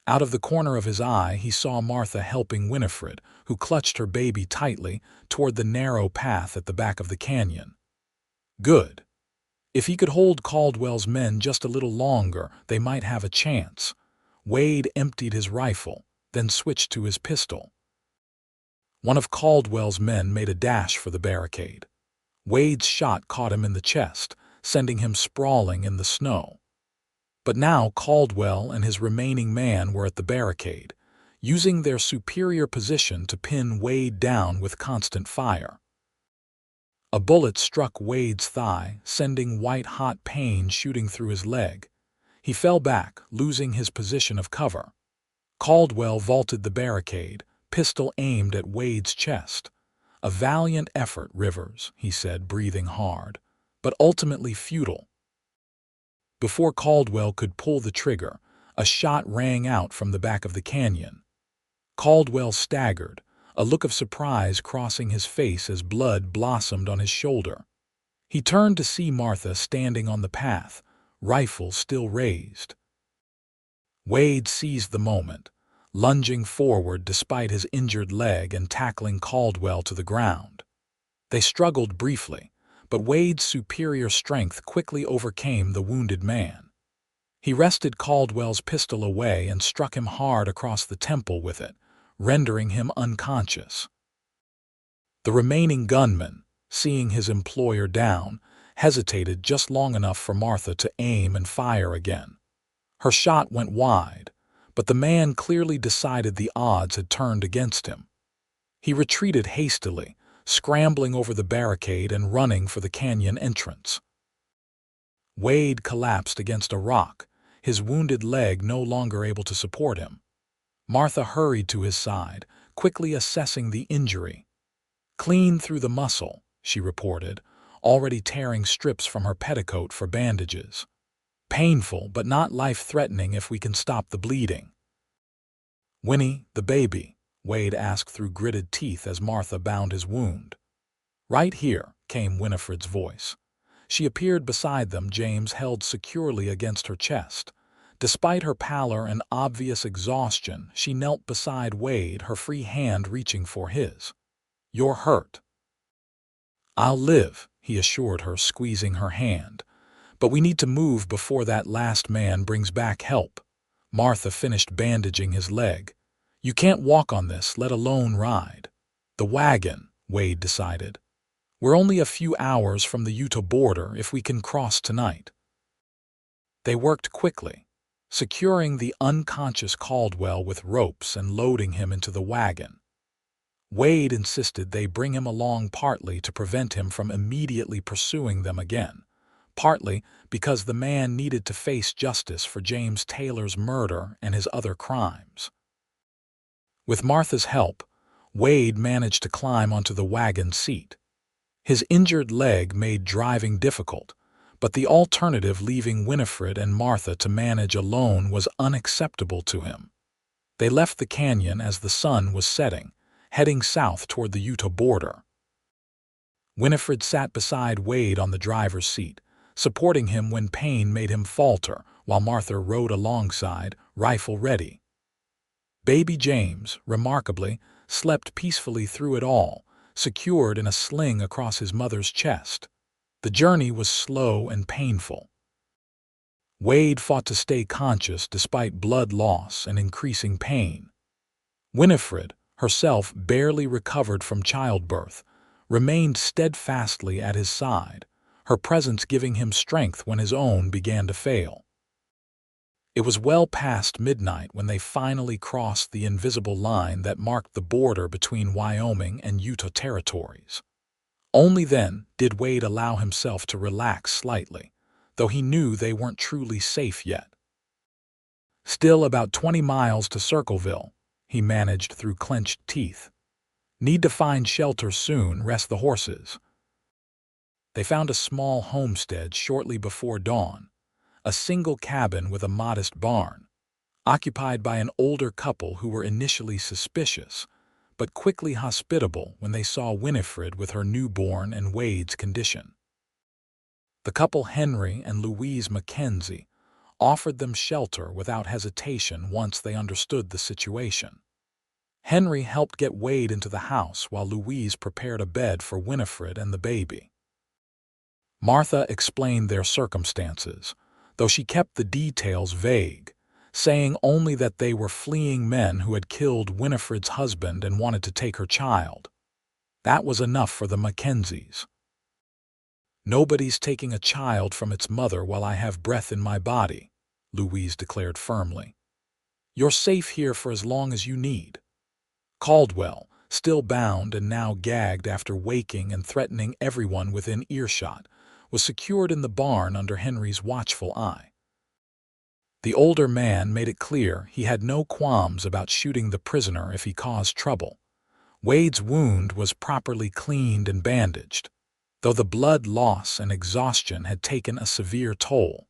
Out of the corner of his eye, he saw Martha helping Winifred, who clutched her baby tightly, toward the narrow path at the back of the canyon. Good. If he could hold Caldwell's men just a little longer, they might have a chance. Wade emptied his rifle, then switched to his pistol. One of Caldwell's men made a dash for the barricade. Wade's shot caught him in the chest, sending him sprawling in the snow. But now Caldwell and his remaining man were at the barricade, using their superior position to pin Wade down with constant fire. A bullet struck Wade's thigh, sending white-hot pain shooting through his leg. He fell back, losing his position of cover. Caldwell vaulted the barricade, pistol aimed at Wade's chest. "A valiant effort, Rivers," he said, breathing hard, "but ultimately futile." Before Caldwell could pull the trigger, a shot rang out from the back of the canyon. Caldwell staggered, a look of surprise crossing his face as blood blossomed on his shoulder. He turned to see Martha standing on the path, rifle still raised. Wade seized the moment, lunging forward despite his injured leg and tackling Caldwell to the ground. They struggled briefly, but Wade's superior strength quickly overcame the wounded man. He wrested Caldwell's pistol away and struck him hard across the temple with it, rendering him unconscious. The remaining gunman, seeing his employer down, hesitated just long enough for Martha to aim and fire again. Her shot went wide, but the man clearly decided the odds had turned against him. He retreated hastily, scrambling over the barricade and running for the canyon entrance. Wade collapsed against a rock, his wounded leg no longer able to support him. Martha hurried to his side, quickly assessing the injury. "Clean through the muscle," she reported, already tearing strips from her petticoat for bandages. "Painful, but not life-threatening if we can stop the bleeding." "Winnie, the baby?" Wade asked through gritted teeth as Martha bound his wound. "Right here," came Winifred's voice. She appeared beside them, James held securely against her chest. Despite her pallor and obvious exhaustion, she knelt beside Wade, her free hand reaching for his. "You're hurt." "I'll live," he assured her, squeezing her hand. "But we need to move before that last man brings back help." Martha finished bandaging his leg. "You can't walk on this, let alone ride." "The wagon," Wade decided. "We're only a few hours from the Utah border if we can cross tonight." They worked quickly, securing the unconscious Caldwell with ropes and loading him into the wagon. Wade insisted they bring him along, partly to prevent him from immediately pursuing them again, partly because the man needed to face justice for James Taylor's murder and his other crimes. With Martha's help, Wade managed to climb onto the wagon seat. His injured leg made driving difficult, but the alternative, leaving Winifred and Martha to manage alone, was unacceptable to him. They left the canyon as the sun was setting, heading south toward the Utah border. Winifred sat beside Wade on the driver's seat, supporting him when pain made him falter, while Martha rode alongside, rifle ready. Baby James, remarkably, slept peacefully through it all, secured in a sling across his mother's chest. The journey was slow and painful. Wade fought to stay conscious despite blood loss and increasing pain. Winifred, herself barely recovered from childbirth, remained steadfastly at his side, her presence giving him strength when his own began to fail. It was well past midnight when they finally crossed the invisible line that marked the border between Wyoming and Utah territories. Only then did Wade allow himself to relax slightly, though he knew they weren't truly safe yet. "Still about 20 miles to Circleville," he managed through clenched teeth. "Need to find shelter soon, rest the horses." They found a small homestead shortly before dawn, a single cabin with a modest barn, occupied by an older couple who were initially suspicious, but quickly hospitable when they saw Winifred with her newborn and Wade's condition. The couple, Henry and Louise Mackenzie, offered them shelter without hesitation once they understood the situation. Henry helped get Wade into the house while Louise prepared a bed for Winifred and the baby. Martha explained their circumstances, though she kept the details vague, saying only that they were fleeing men who had killed Winifred's husband and wanted to take her child. That was enough for the Mackenzies. "Nobody's taking a child from its mother while I have breath in my body," Louise declared firmly. "You're safe here for as long as you need." Caldwell, still bound and now gagged after waking and threatening everyone within earshot, was secured in the barn under Henry's watchful eye. The older man made it clear he had no qualms about shooting the prisoner if he caused trouble. Wade's wound was properly cleaned and bandaged, though the blood loss and exhaustion had taken a severe toll.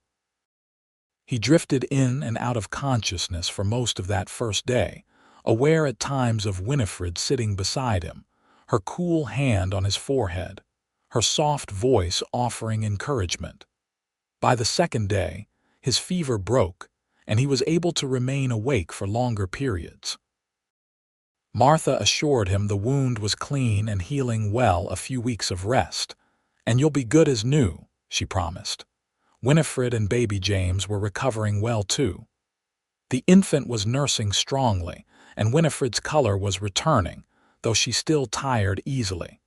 He drifted in and out of consciousness for most of that first day, aware at times of Winifred sitting beside him, her cool hand on his forehead, her soft voice offering encouragement. By the second day, his fever broke, and he was able to remain awake for longer periods. Martha assured him the wound was clean and healing well. A few weeks of rest, and you'll be good as new, she promised. Winifred and baby James were recovering well too. The infant was nursing strongly, and Winifred's color was returning, though she still tired easily.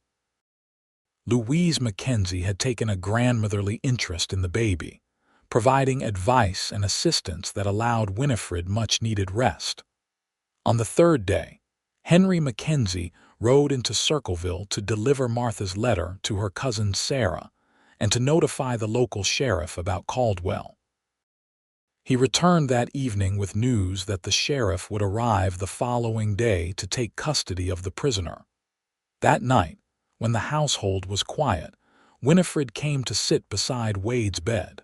Louise Mackenzie had taken a grandmotherly interest in the baby, providing advice and assistance that allowed Winifred much-needed rest. On the third day, Henry Mackenzie rode into Circleville to deliver Martha's letter to her cousin Sarah and to notify the local sheriff about Caldwell. He returned that evening with news that the sheriff would arrive the following day to take custody of the prisoner. That night, when the household was quiet, Winifred came to sit beside Wade's bed.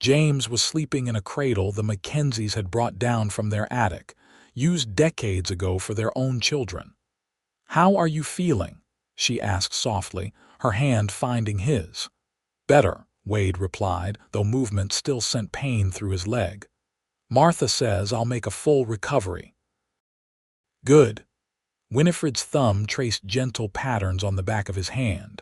James was sleeping in a cradle the Mackenzies had brought down from their attic, used decades ago for their own children. "How are you feeling?" she asked softly, her hand finding his. "Better," Wade replied, though movement still sent pain through his leg. "Martha says I'll make a full recovery." "Good." Winifred's thumb traced gentle patterns on the back of his hand.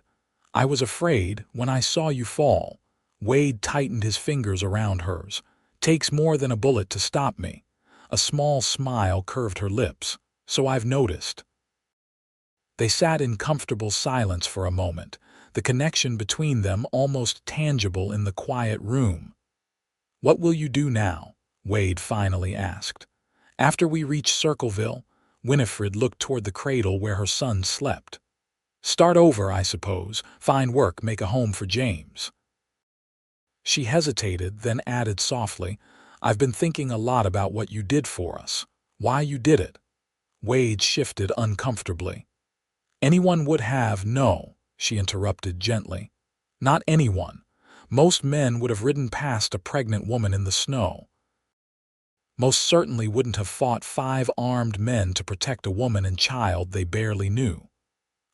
"I was afraid when I saw you fall." Wade tightened his fingers around hers. "Takes more than a bullet to stop me." A small smile curved her lips. "So I've noticed." They sat in comfortable silence for a moment, the connection between them almost tangible in the quiet room. "What will you do now?" Wade finally asked. "After we reach Circleville," Winifred looked toward the cradle where her son slept. "Start over, I suppose, find work, make a home for James." She hesitated, then added softly, "I've been thinking a lot about what you did for us, why you did it." Wade shifted uncomfortably. "Anyone would have, no," she interrupted gently. "Not anyone. Most men would have ridden past a pregnant woman in the snow. Most certainly wouldn't have fought 5 armed men to protect a woman and child they barely knew."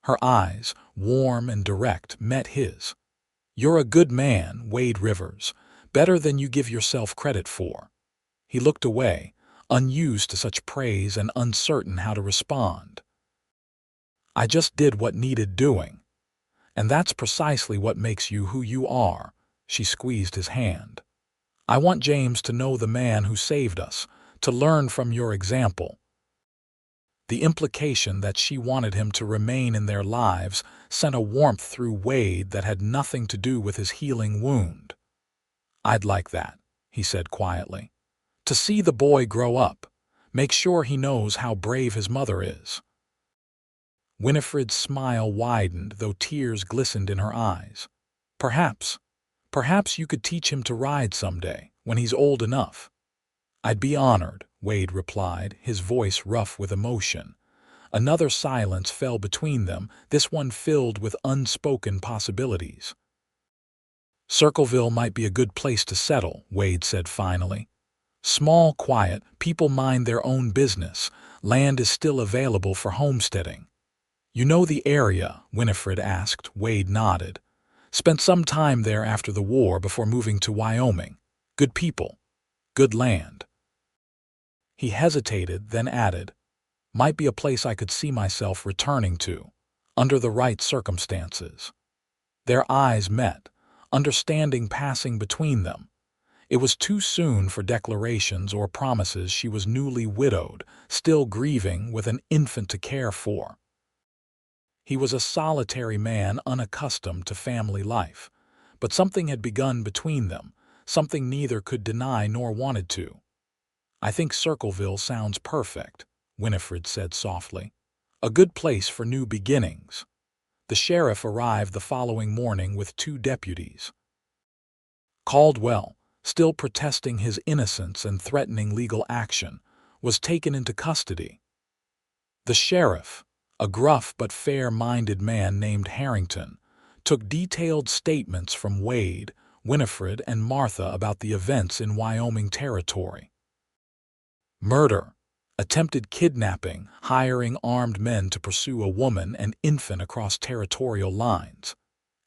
Her eyes, warm and direct, met his. "You're a good man, Wade Rivers, better than you give yourself credit for." He looked away, unused to such praise and uncertain how to respond. "I just did what needed doing. And that's precisely what makes you who you are." She squeezed his hand. "I want James to know the man who saved us, to learn from your example." The implication that she wanted him to remain in their lives sent a warmth through Wade that had nothing to do with his healing wound. "I'd like that," he said quietly. "To see the boy grow up, make sure he knows how brave his mother is." Winifred's smile widened, though tears glistened in her eyes. Perhaps you could teach him to ride someday, when he's old enough." "I'd be honored," Wade replied, his voice rough with emotion. Another silence fell between them, this one filled with unspoken possibilities. "Circleville might be a good place to settle," Wade said finally. "Small, quiet, people mind their own business. Land is still available for homesteading." "You know the area?" Winifred asked. Wade nodded. "Spent some time there after the war before moving to Wyoming. Good people. Good land." He hesitated, then added, "Might be a place I could see myself returning to, under the right circumstances." Their eyes met, understanding passing between them. It was too soon for declarations or promises. She was newly widowed, still grieving, with an infant to care for. He was a solitary man unaccustomed to family life, but something had begun between them, something neither could deny nor wanted to. "I think Circleville sounds perfect," Winifred said softly. "A good place for new beginnings." The sheriff arrived the following morning with 2 deputies. "Caldwell," still protesting his innocence and threatening legal action, was taken into custody. The sheriff, a gruff but fair-minded man named Harrington, took detailed statements from Wade, Winifred, and Martha about the events in Wyoming Territory. Murder, attempted kidnapping, hiring armed men to pursue a woman and infant across territorial lines,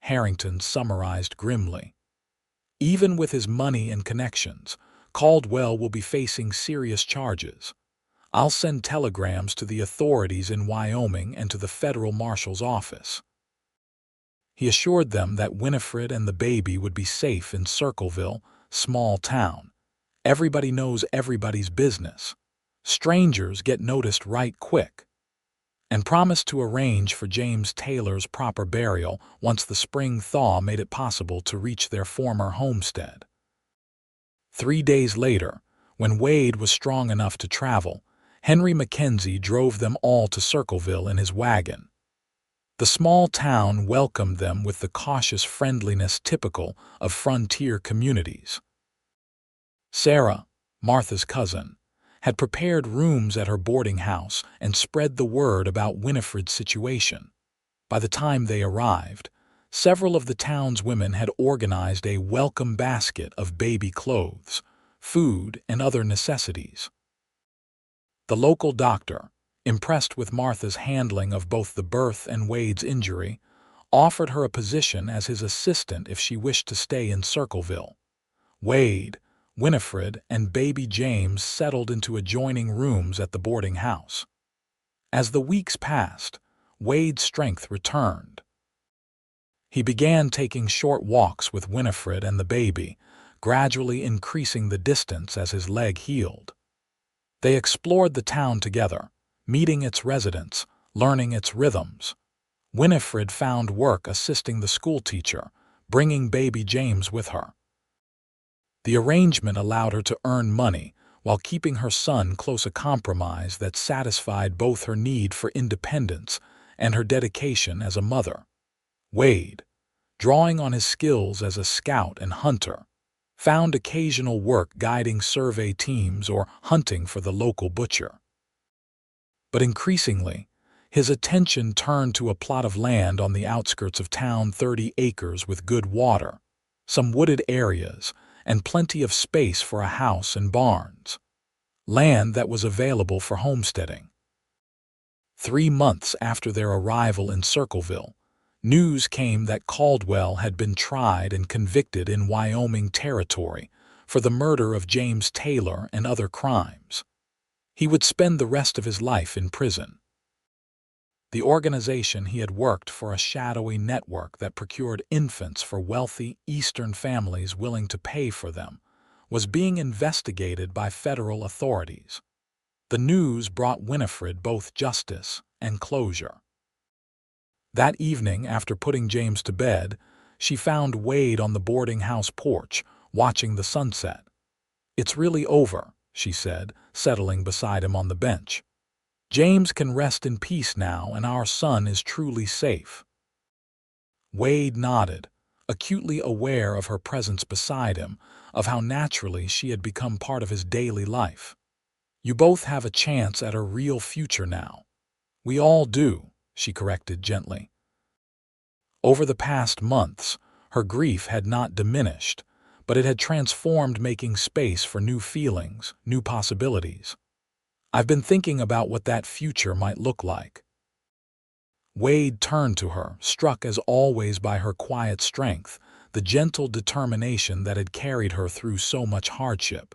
Harrington summarized grimly. Even with his money and connections, Caldwell will be facing serious charges. I'll send telegrams to the authorities in Wyoming and to the federal marshal's office. He assured them that Winifred and the baby would be safe in Circleville, small town. Everybody knows everybody's business. Strangers get noticed right quick. And promised to arrange for James Taylor's proper burial once the spring thaw made it possible to reach their former homestead. 3 days later, when Wade was strong enough to travel, Henry Mackenzie drove them all to Circleville in his wagon. The small town welcomed them with the cautious friendliness typical of frontier communities. Sarah, Martha's cousin, had prepared rooms at her boarding house and spread the word about Winifred's situation. By the time they arrived, several of the town's women had organized a welcome basket of baby clothes, food, and other necessities. The local doctor, impressed with Martha's handling of both the birth and Wade's injury, offered her a position as his assistant if she wished to stay in Circleville. Wade, Winifred, and baby James settled into adjoining rooms at the boarding house. As the weeks passed, Wade's strength returned. He began taking short walks with Winifred and the baby, gradually increasing the distance as his leg healed. They explored the town together, meeting its residents, learning its rhythms. Winifred found work assisting the schoolteacher, bringing baby James with her. The arrangement allowed her to earn money while keeping her son close, a compromise that satisfied both her need for independence and her dedication as a mother. Wade, drawing on his skills as a scout and hunter, found occasional work guiding survey teams or hunting for the local butcher. But increasingly, his attention turned to a plot of land on the outskirts of town, 30 acres with good water, some wooded areas, and plenty of space for a house and barns. Land that was available for homesteading. 3 months after their arrival in Circleville, news came that Caldwell had been tried and convicted in Wyoming Territory for the murder of James Taylor and other crimes. He would spend the rest of his life in prison. The organization he had worked for, a shadowy network that procured infants for wealthy Eastern families willing to pay for them, was being investigated by federal authorities. The news brought Winifred both justice and closure. That evening, after putting James to bed, she found Wade on the boarding house porch, watching the sunset. "It's really over," she said, settling beside him on the bench. "James can rest in peace now, and our son is truly safe." Wade nodded, acutely aware of her presence beside him, of how naturally she had become part of his daily life. "You both have a chance at a real future now." "We all do," she corrected gently. Over the past months, her grief had not diminished, but it had transformed, making space for new feelings, new possibilities. "I've been thinking about what that future might look like." Wade turned to her, struck as always by her quiet strength, the gentle determination that had carried her through so much hardship.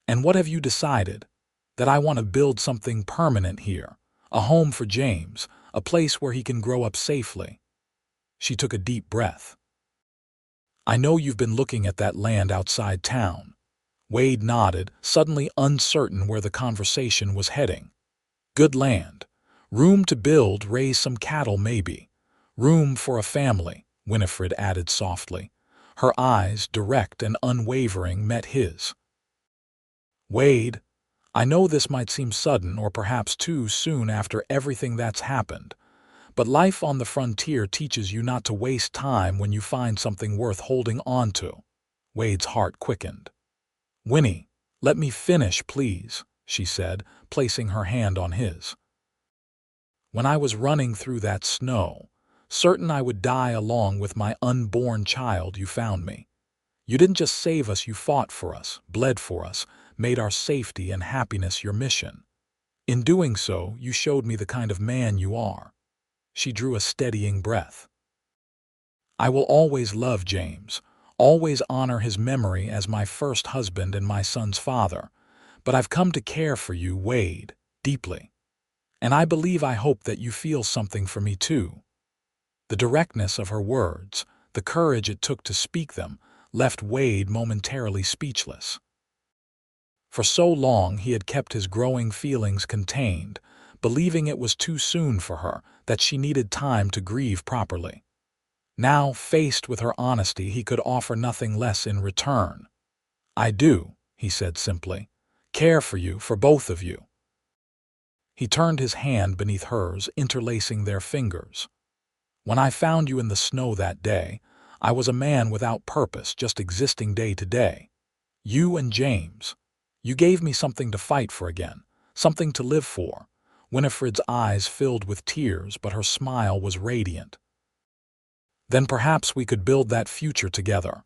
"And what have you decided?" "That I want to build something permanent here, a home for James, a place where he can grow up safely." She took a deep breath. "I know you've been looking at that land outside town." Wade nodded, suddenly uncertain where the conversation was heading. "Good land. Room to build, raise some cattle maybe. Room for a family," Winifred added softly. Her eyes, direct and unwavering, met his. "Wade, I know this might seem sudden or perhaps too soon after everything that's happened, but life on the frontier teaches you not to waste time when you find something worth holding on to." Wade's heart quickened. "Winnie, let me finish, please," she said, placing her hand on his. "When I was running through that snow, certain I would die along with my unborn child, you found me. You didn't just save us, you fought for us, bled for us, made our safety and happiness your mission. In doing so, you showed me the kind of man you are." She drew a steadying breath. "I will always love James, always honor his memory as my first husband and my son's father, but I've come to care for you, Wade, deeply. And I hope that you feel something for me too." The directness of her words, the courage it took to speak them, left Wade momentarily speechless. For so long he had kept his growing feelings contained, believing it was too soon for her, that she needed time to grieve properly. Now, faced with her honesty, he could offer nothing less in return. "I do," he said simply, "care for you, for both of you." He turned his hand beneath hers, interlacing their fingers. "When I found you in the snow that day, I was a man without purpose, just existing day to day. You and James. You gave me something to fight for again, something to live for." Winifred's eyes filled with tears, but her smile was radiant. "Then perhaps we could build that future together.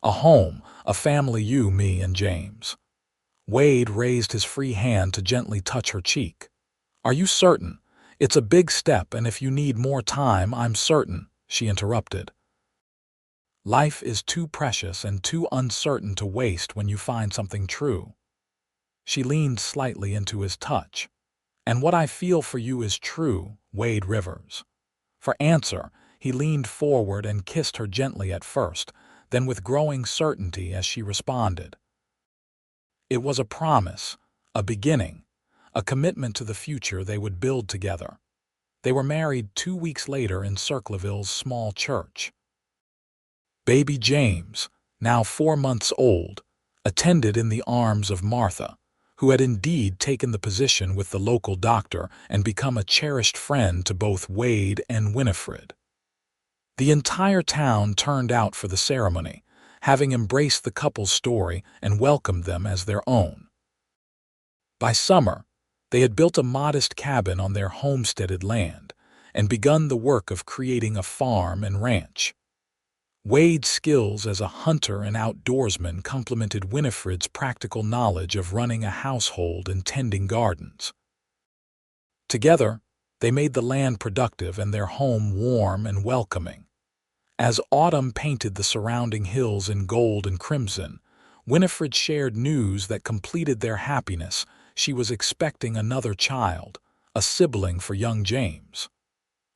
A home, a family, you, me, and James." Wade raised his free hand to gently touch her cheek. "Are you certain? It's a big step, and if you need more time, I'm certain," she interrupted. "Life is too precious and too uncertain to waste when you find something true." She leaned slightly into his touch. "And what I feel for you is true, Wade Rivers." For answer, he leaned forward and kissed her gently at first, then with growing certainty as she responded. It was a promise, a beginning, a commitment to the future they would build together. They were married 2 weeks later in Circleville's small church. Baby James, now 4 months old, attended in the arms of Martha, who had indeed taken the position with the local doctor and become a cherished friend to both Wade and Winifred. The entire town turned out for the ceremony, having embraced the couple's story and welcomed them as their own. By summer, they had built a modest cabin on their homesteaded land and begun the work of creating a farm and ranch. Wade's skills as a hunter and outdoorsman complemented Winifred's practical knowledge of running a household and tending gardens. Together, they made the land productive and their home warm and welcoming. As autumn painted the surrounding hills in gold and crimson, Winifred shared news that completed their happiness. She was expecting another child, a sibling for young James.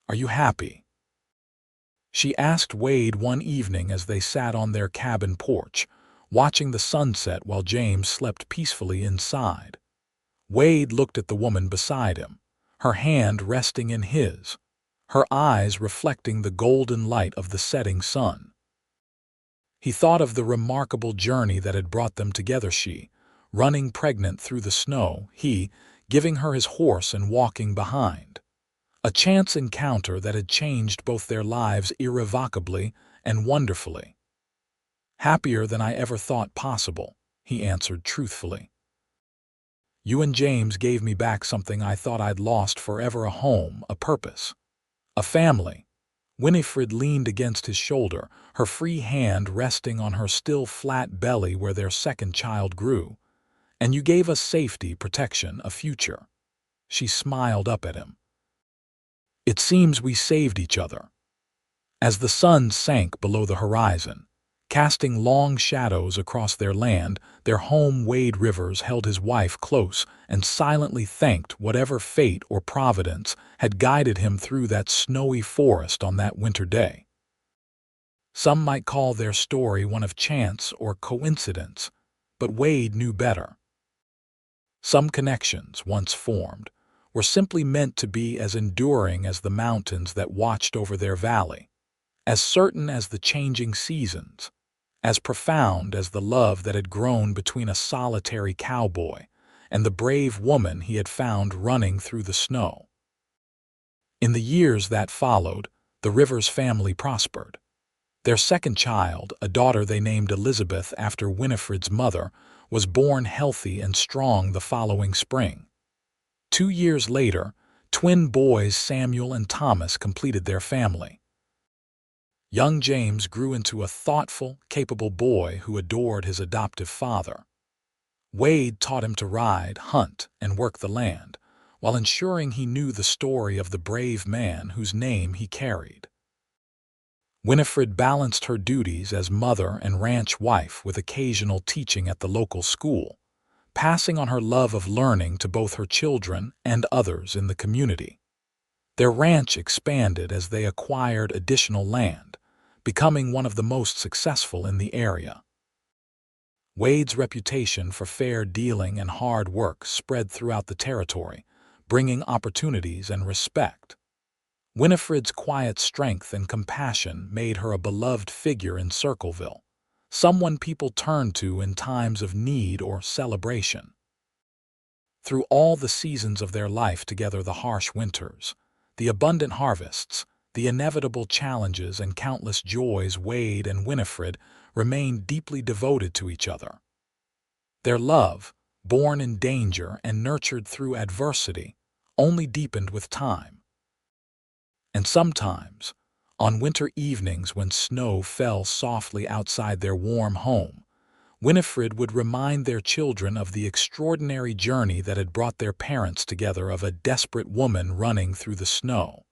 "Are you happy?" she asked Wade one evening as they sat on their cabin porch, watching the sunset while James slept peacefully inside. Wade looked at the woman beside him, her hand resting in his, her eyes reflecting the golden light of the setting sun. He thought of the remarkable journey that had brought them together, she, running pregnant through the snow, he, giving her his horse and walking behind. A chance encounter that had changed both their lives irrevocably and wonderfully. "Happier than I ever thought possible," he answered truthfully. "You and James gave me back something I thought I'd lost forever, a home, a purpose, a family." Winifred leaned against his shoulder, her free hand resting on her still flat belly where their second child grew. "And you gave us safety, protection, a future." She smiled up at him. "It seems we saved each other." As the sun sank below the horizon, casting long shadows across their land, their home, Wade Rivers held his wife close and silently thanked whatever fate or providence had guided him through that snowy forest on that winter day. Some might call their story one of chance or coincidence, but Wade knew better. Some connections, once formed, were simply meant to be as enduring as the mountains that watched over their valley, as certain as the changing seasons, as profound as the love that had grown between a solitary cowboy and the brave woman he had found running through the snow. In the years that followed, the Rivers family prospered. Their second child, a daughter they named Elizabeth after Winifred's mother, was born healthy and strong the following spring. 2 years later, twin boys Samuel and Thomas completed their family. Young James grew into a thoughtful, capable boy who adored his adoptive father. Wade taught him to ride, hunt, and work the land, while ensuring he knew the story of the brave man whose name he carried. Winifred balanced her duties as mother and ranch wife with occasional teaching at the local school, passing on her love of learning to both her children and others in the community. Their ranch expanded as they acquired additional land, becoming one of the most successful in the area. Wade's reputation for fair dealing and hard work spread throughout the territory, bringing opportunities and respect. Winifred's quiet strength and compassion made her a beloved figure in Circleville, someone people turned to in times of need or celebration. Through all the seasons of their life together, the harsh winters, the abundant harvests, the inevitable challenges, and countless joys, Wade and Winifred remained deeply devoted to each other. Their love, born in danger and nurtured through adversity, only deepened with time. And sometimes, on winter evenings when snow fell softly outside their warm home, Winifred would remind their children of the extraordinary journey that had brought their parents together, of a desperate woman running through the snow,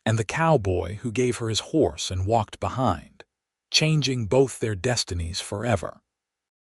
and the cowboy who gave her his horse and walked behind, changing both their destinies forever.